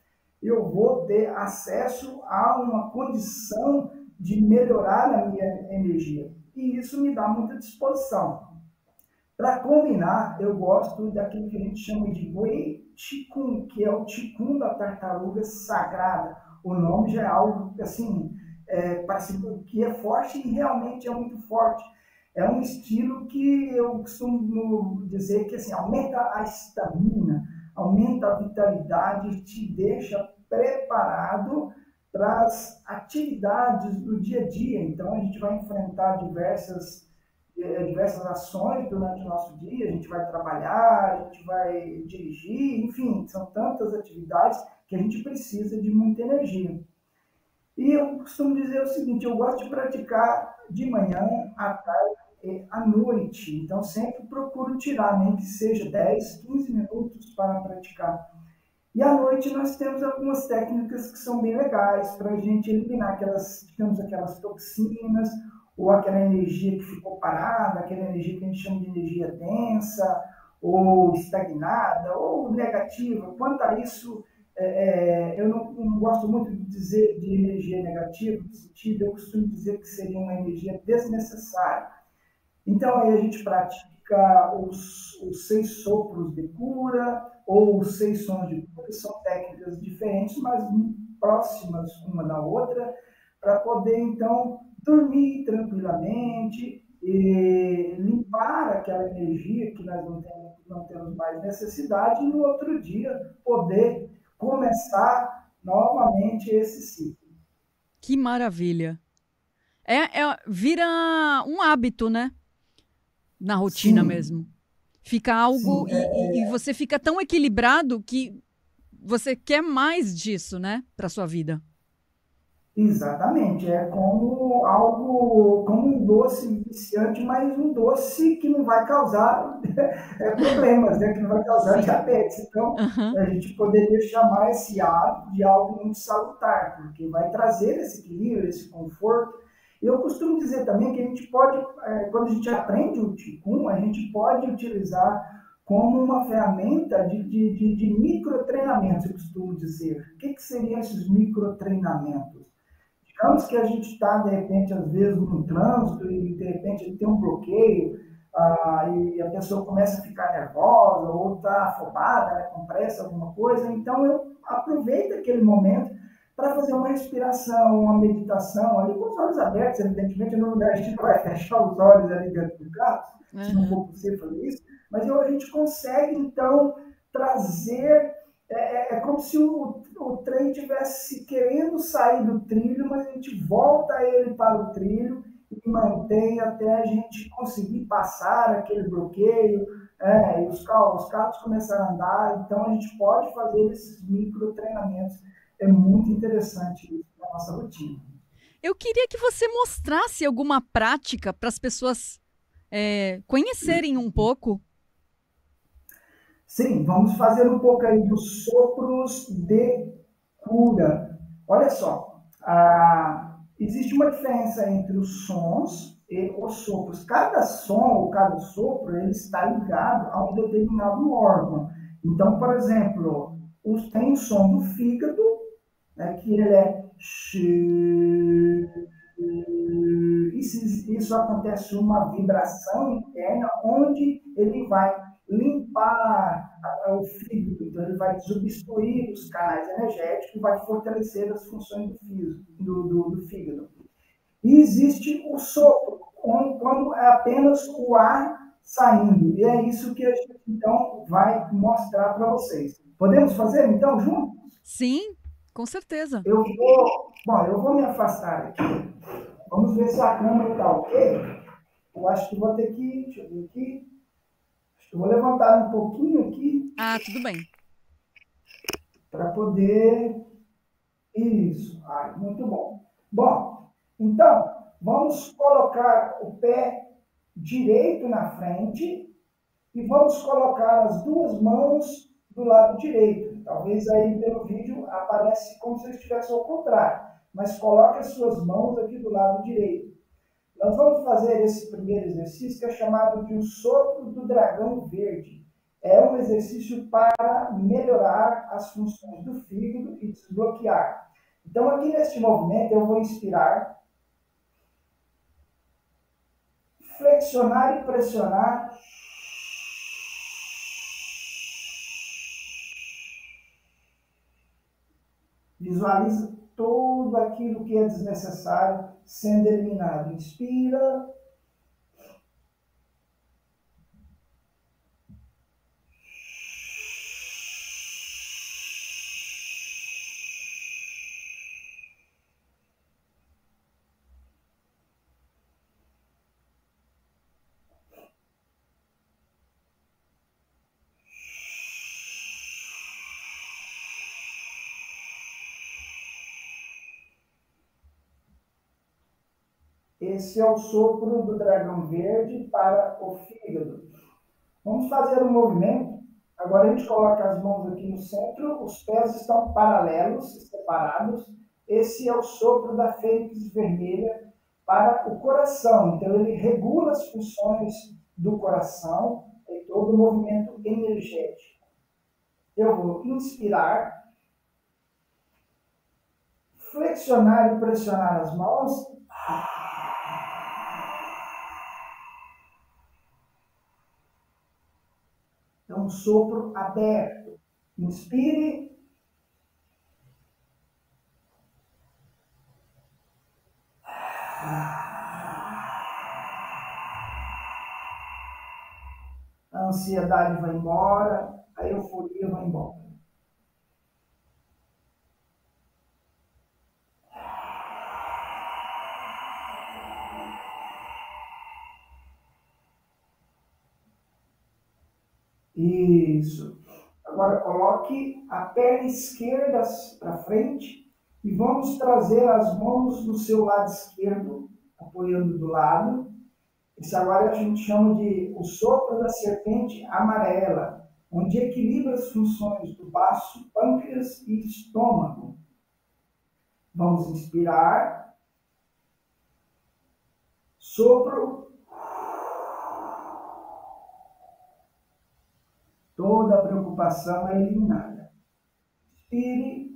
eu vou ter acesso a uma condição de melhorar a minha energia. E isso me dá muita disposição. Para combinar, eu gosto daquilo que a gente chama de Wei Qigong, que é o Qigong da tartaruga sagrada. O nome já é algo assim, parece que é forte e realmente é muito forte. É um estilo que eu costumo dizer que assim, aumenta a estamina, aumenta a vitalidade e te deixa preparado para as atividades do dia a dia. Então, a gente vai enfrentar diversas ações durante o nosso dia, a gente vai trabalhar, a gente vai dirigir, enfim, são tantas atividades que a gente precisa de muita energia. E eu costumo dizer o seguinte, eu gosto de praticar de manhã, à tarde e à noite, então sempre procuro tirar, nem que seja 10, 15 minutos para praticar. E à noite nós temos algumas técnicas que são bem legais para a gente eliminar aquelas, digamos, aquelas toxinas ou aquela energia que ficou parada, aquela energia que a gente chama de energia densa, ou estagnada, ou negativa. Quanto a isso, eu não gosto muito de dizer de energia negativa, no sentido, eu costumo dizer que seria uma energia desnecessária. Então, aí a gente pratica os 6 sopros de cura, ou os 6 sons de cura, são técnicas diferentes, mas muito próximas uma da outra, para poder, então, dormir tranquilamente, e limpar aquela energia que nós não temos mais necessidade, e no outro dia poder começar novamente esse ciclo. Que maravilha. Vira um hábito, né? Na rotina Sim, mesmo. Fica algo sim, e você fica tão equilibrado que você quer mais disso, né, para sua vida. exatamente. É como algo, como um doce viciante, mas um doce que não vai causar problemas, né? Que não vai causar Sim. diabetes. Então, Aham. a gente poderia chamar esse hábito de algo muito salutar, porque vai trazer esse equilíbrio, esse conforto. E eu costumo dizer também que a gente pode, quando a gente aprende o Qigong, a gente pode utilizar como uma ferramenta de microtreinamentos, eu costumo dizer. O que seriam esses microtreinamentos? Digamos que a gente está, de repente, às vezes, num trânsito e, de repente, tem um bloqueio e a pessoa começa a ficar nervosa ou está afobada, né, com pressa, alguma coisa. Então, eu aproveito aquele momento para fazer uma respiração, uma meditação, ali com os olhos abertos, evidentemente, no lugar a gente não vai fechar os olhos ali dentro do carro, se não Aham. for possível fazer isso, mas a gente consegue, então, trazer como se o trem estivesse querendo sair do trilho, mas a gente volta ele para o trilho e mantém até a gente conseguir passar aquele bloqueio, e os carros começaram a andar. Então, a gente pode fazer esses micro treinamentos. É muito interessante isso na nossa rotina. Eu queria que você mostrasse alguma prática para as pessoas conhecerem um pouco. Sim, vamos fazer um pouco aí dos sopros de cura. Olha só, existe uma diferença entre os sons e os sopros. Cada som ou cada sopro ele está ligado a um determinado órgão. Então, por exemplo, tem o som do fígado, né, que ele é isso acontece uma vibração interna onde ele vai limpar o fígado, então ele vai desobstruir os canais energéticos e vai fortalecer as funções do fígado. E existe o sopro, quando é apenas o ar saindo. E é isso que a gente, então, vai mostrar para vocês. Podemos fazer, então, juntos? Sim, com certeza. Eu vou me afastar aqui. Vamos ver se a câmera está ok. Eu acho que vou ter que, deixa eu ver aqui. Eu vou levantar um pouquinho aqui. Ah, tudo bem. Para poder... Isso. Ai, muito bom. Bom, então, vamos colocar o pé direito na frente e vamos colocar as duas mãos do lado direito. Talvez aí pelo vídeo aparece como se estivesse ao contrário, mas coloque as suas mãos aqui do lado direito. Nós vamos fazer esse primeiro exercício que é chamado de o sopro do dragão verde. É um exercício para melhorar as funções do fígado e desbloquear. Então, aqui neste movimento, eu vou inspirar, flexionar e pressionar. Visualiza tudo aquilo que é desnecessário sendo eliminado. Inspira. Esse é o sopro do dragão verde para o fígado. Vamos fazer um movimento. Agora a gente coloca as mãos aqui no centro, os pés estão paralelos, separados. Esse é o sopro da fênix vermelha para o coração. Então ele regula as funções do coração e todo o movimento energético. Eu vou inspirar, flexionar e pressionar as mãos. É um sopro aberto. Inspire. A ansiedade vai embora, a euforia vai embora. Isso. Agora coloque a perna esquerda para frente e vamos trazer as mãos no seu lado esquerdo, apoiando do lado. Isso agora a gente chama de o sopro da serpente amarela, onde equilibra as funções do baço, pâncreas e estômago. Vamos inspirar. Sopro. Toda a preocupação é eliminada. Inspire.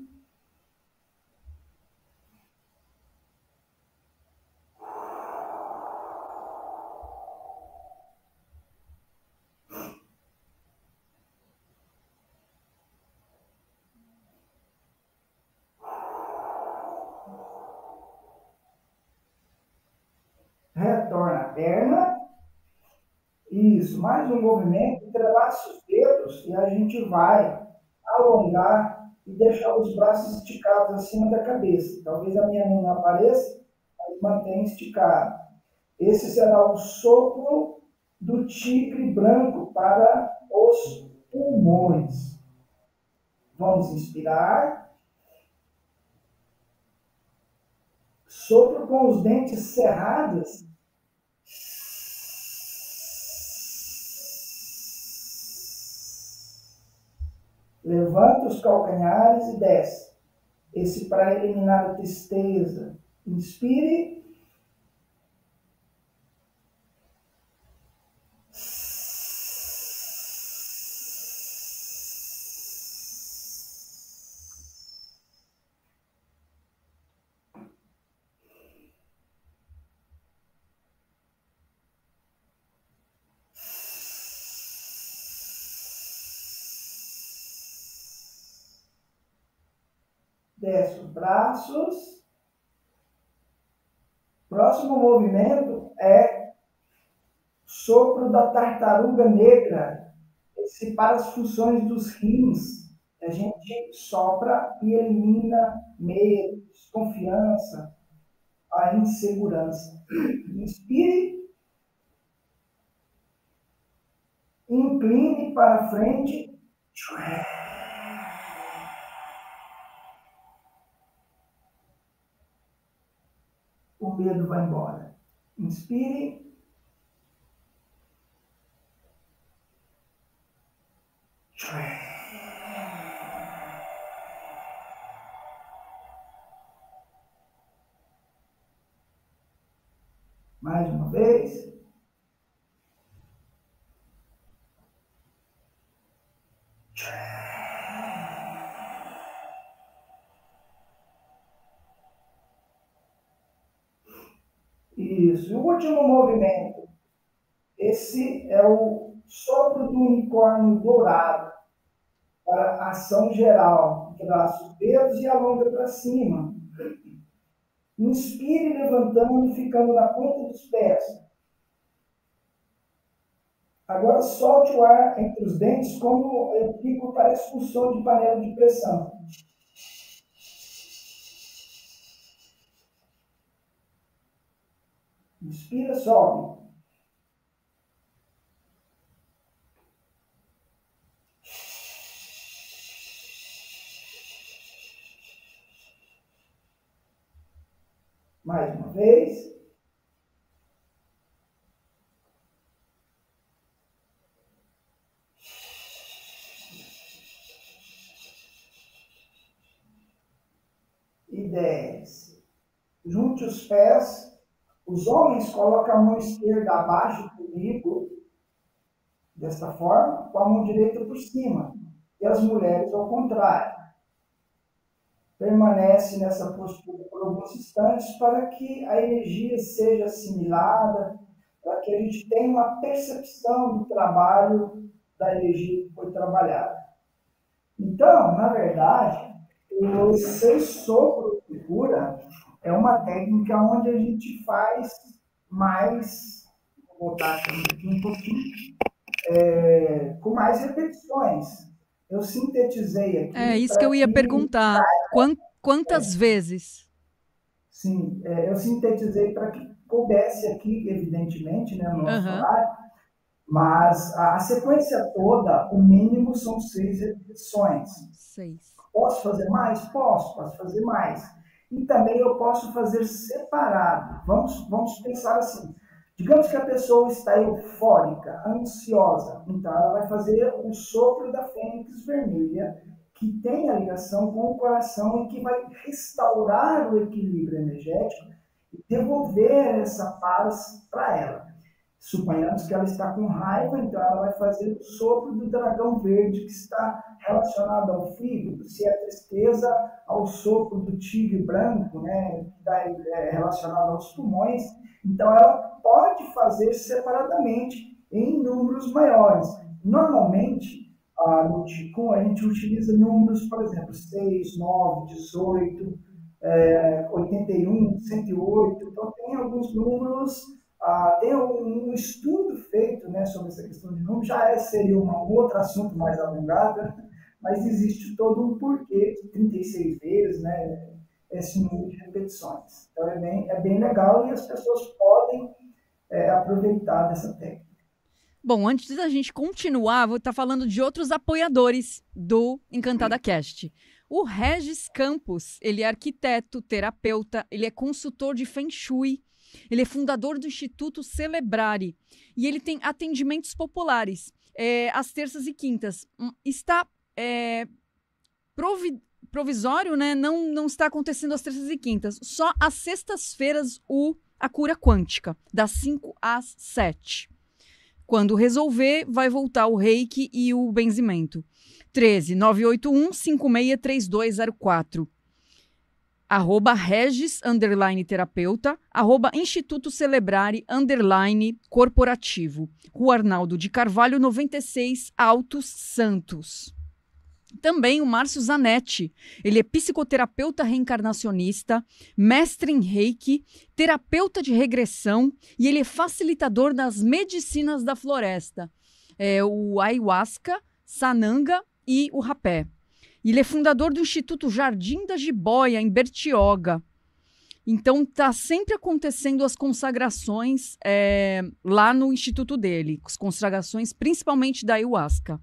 Retorna a perna. Isso, mais um movimento, entrelaça os dedos e a gente vai alongar e deixar os braços esticados acima da cabeça. Talvez a minha mão não apareça, mas mantenha esticado. Esse será o sopro do tigre branco para os pulmões. Vamos inspirar. Sopro com os dentes cerrados. Levanta os calcanhares e desce. Esse para eliminar a tristeza. Inspire. Desce os braços. Próximo movimento é sopro da tartaruga negra. Esse para as funções dos rins. A gente sopra e elimina medo, desconfiança, a insegurança. Inspire. incline para frente. O medo vai embora. Inspire. Mais uma vez. Isso. E o último movimento. Esse é o sopro do unicórnio dourado para a ação geral. Traça os dedos e alonga para cima. Inspire levantando e ficando na ponta dos pés. Agora solte o ar entre os dentes como eu fico, parece um som de panela de pressão. Inspira, sobe. Mais uma vez. E 10. Junte os pés. Os homens colocam a mão esquerda abaixo do umbigo, desta forma, com a mão direita por cima. E as mulheres ao contrário. Permanece nessa postura por alguns instantes para que a energia seja assimilada, para que a gente tenha uma percepção do trabalho da energia que foi trabalhada. Então, na verdade, o 6 sopros de cura é uma técnica onde a gente faz mais, vou botar aqui um pouquinho, com mais repetições. Eu sintetizei aqui. É isso que eu ia perguntar. Quantas vezes? Sim, eu sintetizei para que coubesse aqui, evidentemente, né, no nosso horário, mas a sequência toda, o mínimo são 6 repetições. 6. Posso fazer mais? Posso fazer mais. E também eu posso fazer separado. Vamos pensar assim. Digamos que a pessoa está eufórica, ansiosa. Então, ela vai fazer o sopro da fênix vermelha, que tem a ligação com o coração e que vai restaurar o equilíbrio energético e devolver essa paz para ela. Suponhamos que ela está com raiva, então ela vai fazer o sopro do dragão verde, que está relacionado ao fígado. Se é tristeza, ao sopro do tigre branco, né, que está relacionado aos pulmões. Então, ela pode fazer separadamente em números maiores. Normalmente, no Qigong, a gente utiliza números, por exemplo, 6, 9, 18, 81, 108. Então, tem alguns números, tem um estudo feito, né, sobre essa questão de números, seria um outro assunto mais alongado, mas existe todo um porquê de 36 vezes, né, esse número de repetições. Então, é bem legal e as pessoas podem aproveitar dessa técnica. Bom, antes da gente continuar, vou estar falando de outros apoiadores do Encantada Cast. O Regis Campos, ele é arquiteto, terapeuta, ele é consultor de Feng Shui, ele é fundador do Instituto Celebrare e ele tem atendimentos populares às terças e quintas. Está provisório, né? Não está acontecendo às terças e quintas, só às sextas-feiras a cura quântica, das 5 às 7. Quando resolver, vai voltar o reiki e o benzimento. 13-981-563204. @Regis, _terapeuta, @Instituto Celebrare, _corporativo. Rua Arnaldo de Carvalho, 96, Altos Santos. Também o Márcio Zanetti, ele é psicoterapeuta reencarnacionista, mestre em reiki, terapeuta de regressão e ele é facilitador das medicinas da floresta, o ayahuasca, sananga e o rapé. Ele é fundador do Instituto Jardim da Jiboia, em Bertioga. Então, está sempre acontecendo as consagrações lá no instituto dele, as consagrações principalmente da ayahuasca.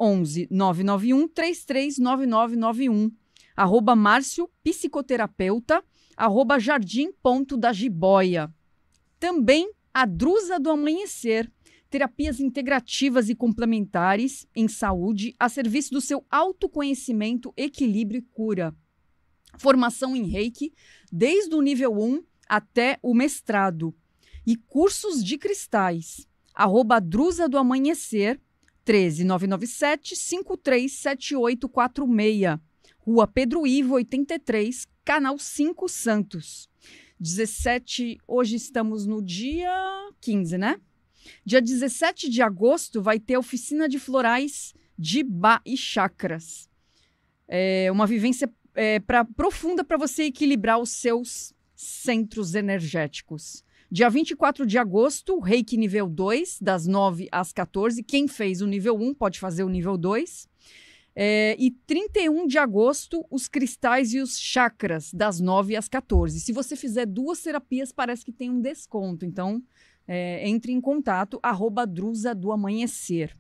11 991 339991, @Márcio Psicoterapeuta, @Jardim.da-Jiboia. Também a Drusa do Amanhecer, terapias integrativas e complementares em saúde a serviço do seu autoconhecimento, equilíbrio e cura. Formação em Reiki, desde o nível 1 até o mestrado. E cursos de cristais. @Drusa do Amanhecer, 13997-537846. Rua Pedro Ivo, 83, Canal 5, Santos. 17, hoje estamos no dia 15, né? Dia 17 de agosto vai ter oficina de florais de Bá e chakras. É uma vivência profunda para você equilibrar os seus centros energéticos. Dia 24 de agosto, Reiki nível 2, das 9 às 14. Quem fez o nível 1 pode fazer o nível 2. E 31 de agosto, os cristais e os chakras, das 9 às 14. Se você fizer 2 terapias, parece que tem um desconto. Então, entre em contato, @Drusa do Amanhecer.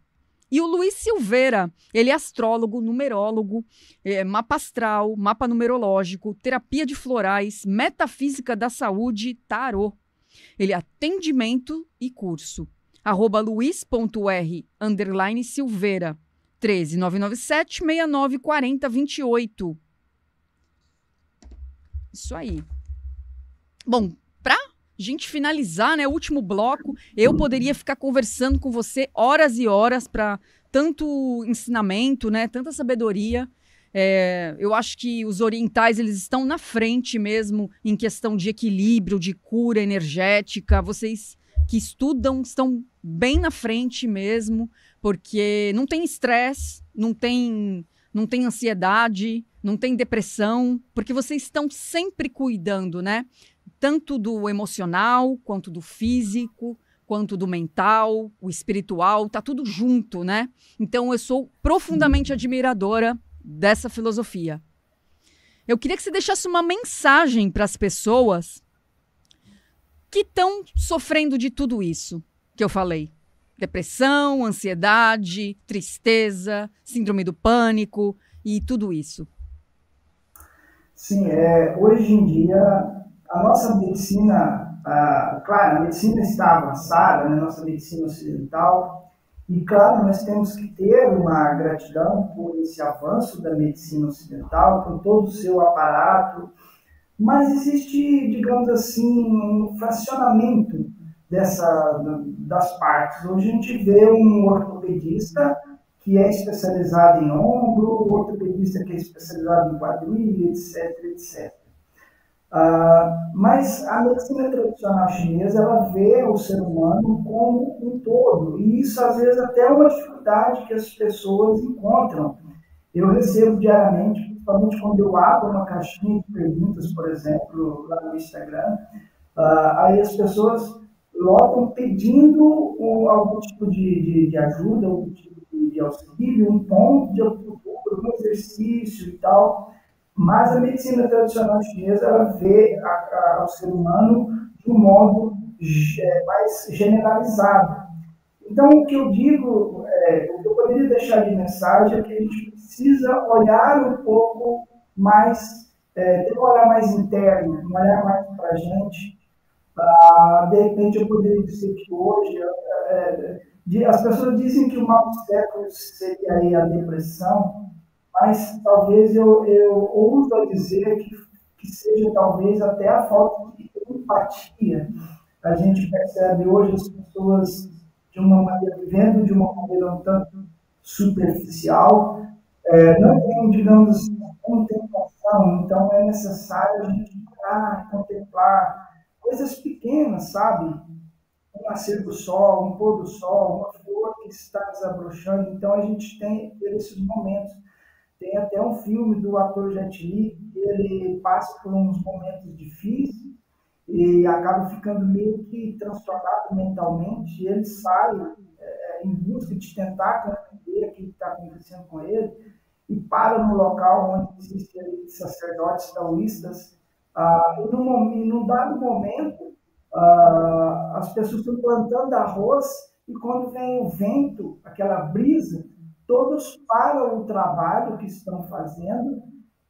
E o Luiz Silveira, ele é astrólogo, numerólogo, mapa astral, mapa numerológico, terapia de florais, metafísica da saúde, tarô. Ele é atendimento e curso. @Luiz.r_Silveira, 13997-694028. Isso aí. Bom, para gente finalizar, né, o último bloco, eu poderia ficar conversando com você horas e horas para tanto ensinamento, né, tanta sabedoria. Eu acho que os orientais, eles estão na frente mesmo em questão de equilíbrio, de cura energética. Vocês que estudam estão bem na frente mesmo, porque não tem estresse, não tem ansiedade, não tem depressão, porque vocês estão sempre cuidando, né? Tanto do emocional, quanto do físico, quanto do mental, o espiritual, tá tudo junto, né? Então eu sou profundamente admiradora dessa filosofia. Eu queria que você deixasse uma mensagem para as pessoas que estão sofrendo de tudo isso que eu falei. Depressão, ansiedade, tristeza, síndrome do pânico e tudo isso. Sim, hoje em dia a nossa medicina, claro, a medicina está avançada, né, a nossa medicina ocidental, e claro, nós temos que ter uma gratidão por esse avanço da medicina ocidental, por todo o seu aparato, mas existe, digamos assim, um fracionamento das partes. Hoje a gente vê um ortopedista que é especializado em ombro, um ortopedista que é especializado em quadril, etc, etc. Mas a medicina tradicional chinesa, ela vê o ser humano como um todo, e isso às vezes até é uma dificuldade que as pessoas encontram. Eu recebo diariamente, principalmente quando eu abro uma caixinha de perguntas, por exemplo, lá no Instagram, aí as pessoas lotam pedindo algum tipo de ajuda, algum tipo de auxílio, um ponto de acupuntura, um exercício e tal. Mas a medicina tradicional chinesa, ela vê o ser humano de um modo mais generalizado. Então, o que eu digo, o que eu poderia deixar de mensagem é que a gente precisa olhar um pouco mais, ter um olhar mais interno, um olhar mais para a gente. De repente, eu poderia dizer que hoje, as pessoas dizem que o mal do século seria aí a depressão, mas talvez eu ouso a dizer que seja talvez até a falta de empatia. A gente percebe hoje as pessoas vivendo de uma maneira um tanto superficial, não tem, digamos, contemplação, então é necessário a gente parar, contemplar coisas pequenas, sabe? Um nascer do sol, um pôr do sol, uma flor que está desabrochando, então a gente tem esses momentos. Tem até um filme do ator Jet Li, que ele passa por uns momentos difíceis e acaba ficando meio que transtornado mentalmente, e ele sai em busca de tentar compreender o que está acontecendo com ele, e para no local onde existem sacerdotes taoístas, E num dado momento, as pessoas estão plantando arroz e quando vem o vento, aquela brisa, todos param o trabalho que estão fazendo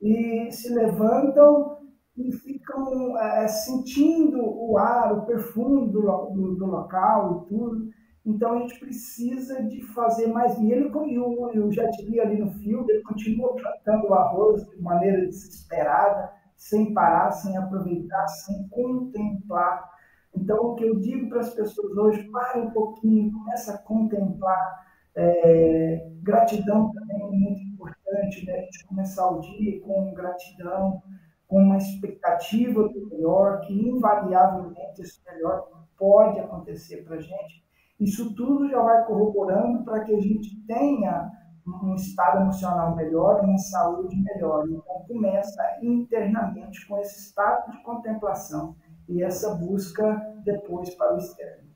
e se levantam e ficam sentindo o ar, o perfume do local e tudo. Então a gente precisa de fazer mais. Eu já tive ali no filme, ele continua plantando o arroz de maneira desesperada, sem parar, sem aproveitar, sem contemplar. Então, o que eu digo para as pessoas hoje, pare um pouquinho, comece a contemplar. Gratidão também é muito importante, né? A gente começar o dia com gratidão, com uma expectativa do melhor, que invariavelmente esse melhor pode acontecer para a gente. Isso tudo já vai corroborando para que a gente tenha um estado emocional melhor, uma saúde melhor. Então, começa internamente com esse estado de contemplação e essa busca depois para o externo.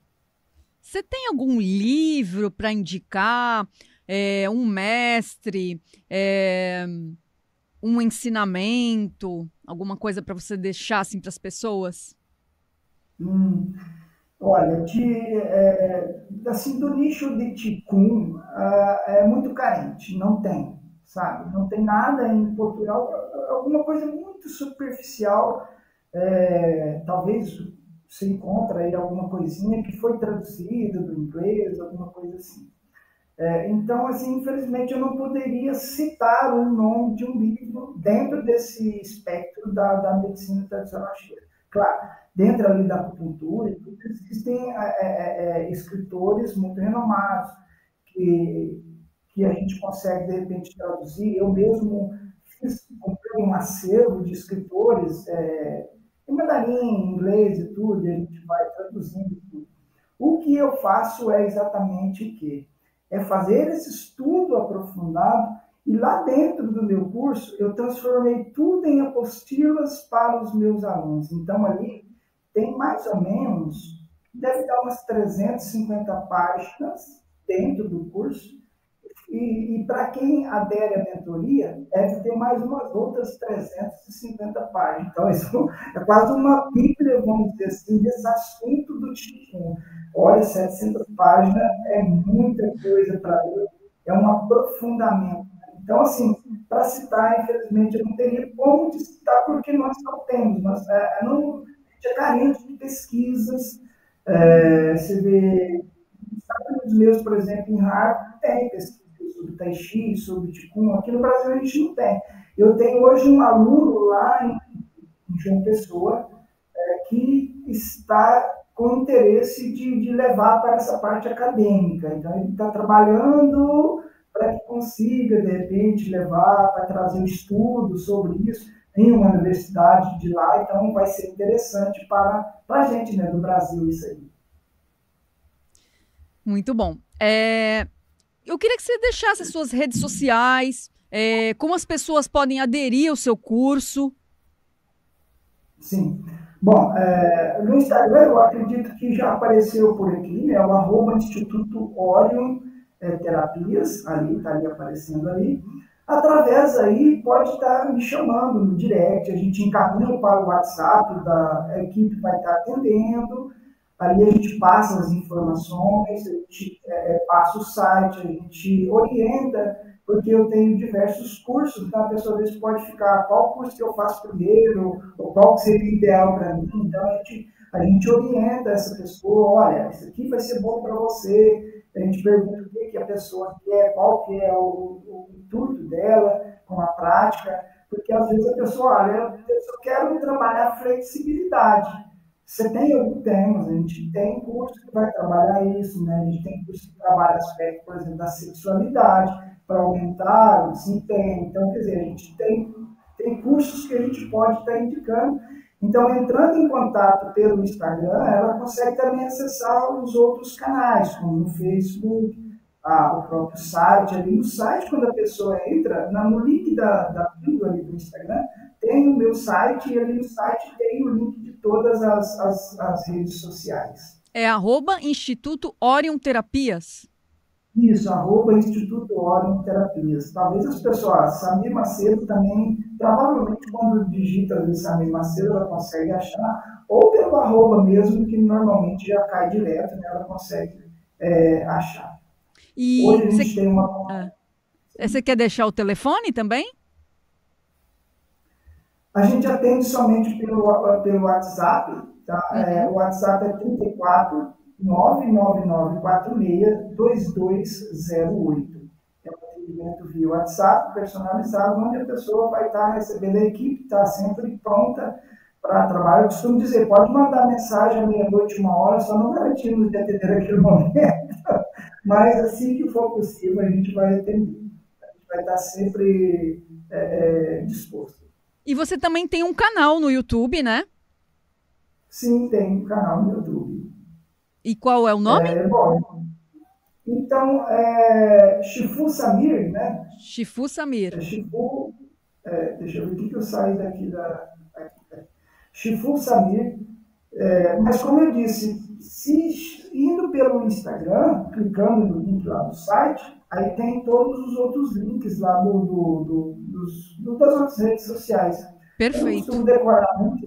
Você tem algum livro para indicar, um mestre, um ensinamento, alguma coisa para você deixar assim para as pessoas? Hum, Olha, assim, do nicho de Ticum, é muito carente, não tem, sabe? Não tem nada em Portugal, alguma coisa muito superficial, talvez você encontra aí alguma coisinha que foi traduzida do inglês, alguma coisa assim. Então, assim, infelizmente eu não poderia citar o nome de um livro dentro desse espectro da medicina tradicional chinesa. Claro, dentro ali da acupuntura, existem escritores muito renomados que, que a gente consegue, de repente, traduzir. Eu mesmo comprei um acervo de escritores em mandarim, em inglês e tudo, e a gente vai traduzindo tudo. O que eu faço é exatamente o quê? É fazer esse estudo aprofundado e lá dentro do meu curso eu transformei tudo em apostilas para os meus alunos. Então ali tem mais ou menos, deve dar umas 350 páginas dentro do curso e para quem adere à mentoria, deve ter mais umas outras 350 páginas. Então, isso é quase uma bíblia, vamos dizer assim, desse assunto do Qigong. Olha, 700 páginas é muita coisa para ler, é um aprofundamento. Então, assim, para citar, infelizmente, eu não teria como te citar, porque nós não temos. Não, a gente é carente de pesquisas. Você vê, nos Estados Unidos mesmo, por exemplo, em Harvard, tem pesquisa sobre Tai Chi, sobre Qigong. Aqui no Brasil a gente não tem. Eu tenho hoje um aluno lá em João Pessoa que está com interesse de levar para essa parte acadêmica. Então, ele está trabalhando para que consiga, de repente, levar, para trazer um estudo sobre isso em uma universidade de lá. Então, vai ser interessante para a gente, né, do Brasil, isso aí. Muito bom. Eu queria que você deixasse as suas redes sociais, como as pessoas podem aderir ao seu curso. Sim. Bom, no Instagram eu acredito que já apareceu por aqui, né? O arroba Instituto Orion Terapias, ali, está ali aparecendo ali. Através aí, pode estar me chamando no direct, a gente encaminha para o WhatsApp, a equipe vai estar atendendo, ali a gente passa as informações, a gente passa o site, a gente orienta, porque eu tenho diversos cursos, então a pessoa às vezes pode ficar, qual curso que eu faço primeiro, ou qual que seria ideal para mim, então a gente orienta essa pessoa, olha, isso aqui vai ser bom para você, a gente pergunta o que a pessoa quer, qual que é o intuito dela com a prática, porque às vezes a pessoa, olha, eu só quero trabalhar flexibilidade. Você tem algum temas, a gente tem curso que vai trabalhar isso, né? A gente tem curso que trabalha aspecto, por exemplo, da sexualidade, para aumentar o desempenho. Então, quer dizer, a gente tem cursos que a gente pode estar indicando. Então, entrando em contato pelo Instagram, ela consegue também acessar os outros canais, como no Facebook, o próprio site. Ali no site, quando a pessoa entra, no link da bio ali do Instagram, tem o meu site e ali no site tem o link de todas as redes sociais. É @Instituto Orion Terapias. Isso, arroba Instituto Orion Terapias. Talvez as pessoas, Samir Macedo também, provavelmente quando digita ali Samir Macedo, ela consegue achar, ou pelo arroba mesmo, que normalmente já cai direto, né? Ela consegue achar. E Hoje a gente tem uma. você quer deixar o telefone também? A gente atende somente pelo WhatsApp, tá? O WhatsApp é 34 99946 2208. É um atendimento via WhatsApp personalizado, onde a pessoa vai estar recebendo, a equipe está sempre pronta para trabalhar. Eu costumo dizer, pode mandar mensagem à meia-noite, 1 hora, só não garantimos de atender naquele momento, mas assim que for possível a gente vai atender. A gente vai estar sempre disposto. E você também tem um canal no YouTube, né? Sim, tem um canal no YouTube. E qual é o nome? Bom, então, Shifu Samir, né? Shifu Samir. Shifu, deixa eu ver o que eu saí daqui Shifu Samir. Mas como eu disse, se indo pelo Instagram, clicando no link lá do site, aí tem todos os outros links lá das outras redes sociais. Perfeito. Eu não costumo decorar muito,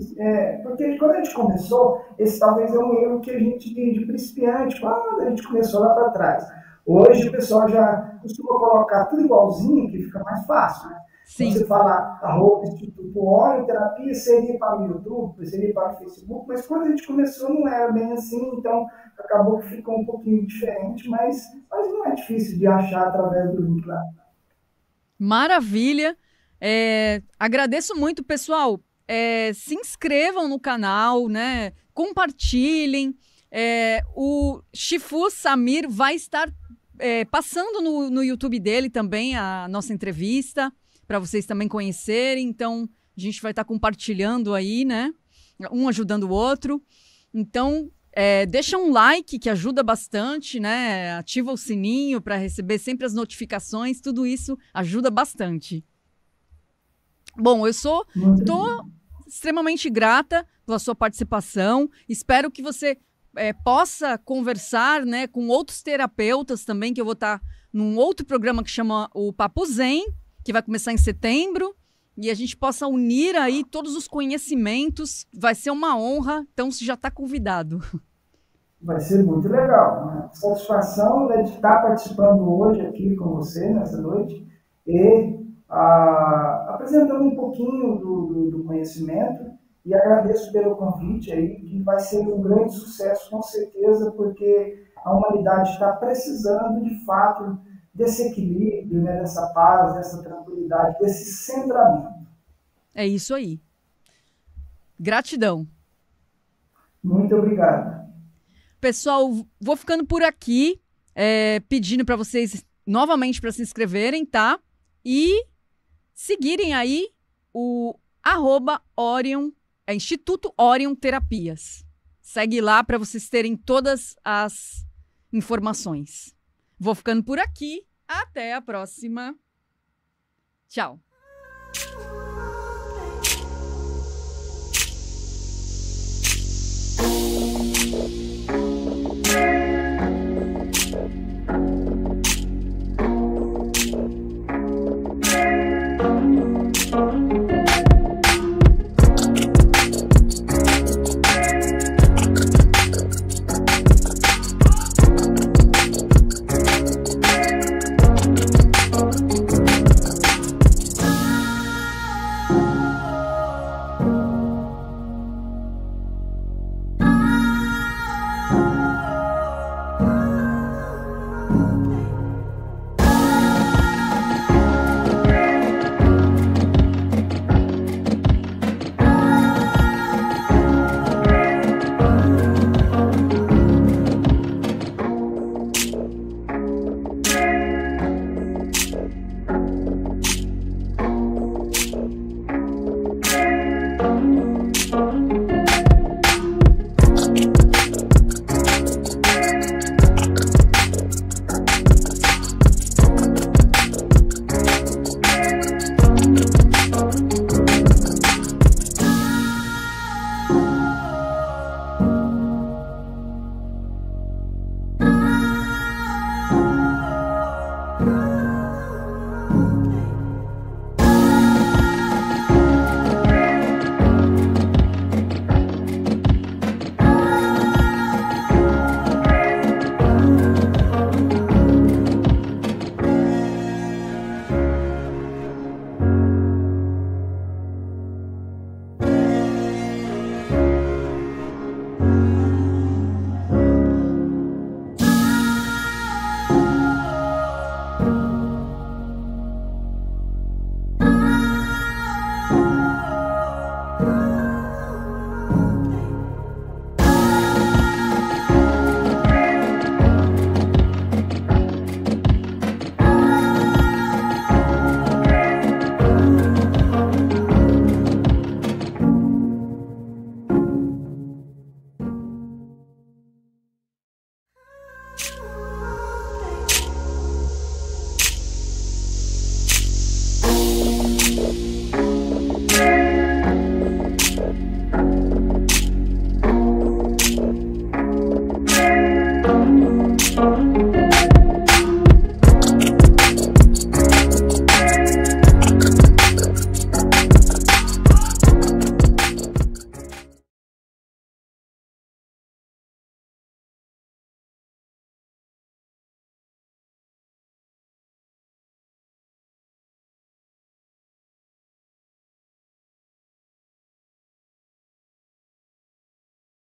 porque quando a gente começou, esse talvez é um erro que a gente tem de principiante, quando a gente começou lá para trás. Hoje o pessoal já costuma colocar tudo igualzinho, que fica mais fácil, né? Sim. Você fala arroba Instituto Orion Terapia, seria para o YouTube, seria para o Facebook, mas quando a gente começou não era bem assim, então acabou que ficou um pouquinho diferente, mas não é difícil de achar através do link lá. Maravilha! Agradeço muito, pessoal. Se inscrevam no canal, né? Compartilhem. O Shifu Samir vai estar passando no YouTube dele também a nossa entrevista, para vocês também conhecerem. Então, a gente vai estar compartilhando aí, né? Um ajudando o outro. Então, deixa um like, que ajuda bastante, né? Ativa o sininho para receber sempre as notificações. Tudo isso ajuda bastante. Bom, eu estou extremamente grata pela sua participação. Espero que você possa conversar, né, com outros terapeutas também, que eu vou estar num outro programa que chama o Papo Zen, que vai começar em setembro, e a gente possa unir aí todos os conhecimentos. Vai ser uma honra, então você já está convidado. Vai ser muito legal, né? Satisfação, né, de estar participando hoje aqui com você, nessa noite, e apresentando um pouquinho do conhecimento, e agradeço pelo convite aí, que vai ser um grande sucesso, com certeza, porque a humanidade está precisando, de fato, desse equilíbrio, né, dessa paz, dessa tranquilidade, desse centramento. É isso aí. Gratidão. Muito obrigado. Pessoal, vou ficando por aqui, pedindo para vocês novamente para se inscreverem, tá? E seguirem aí o @Orion, Instituto Orion Terapias. Segue lá para vocês terem todas as informações. Vou ficando por aqui. Até a próxima. Tchau.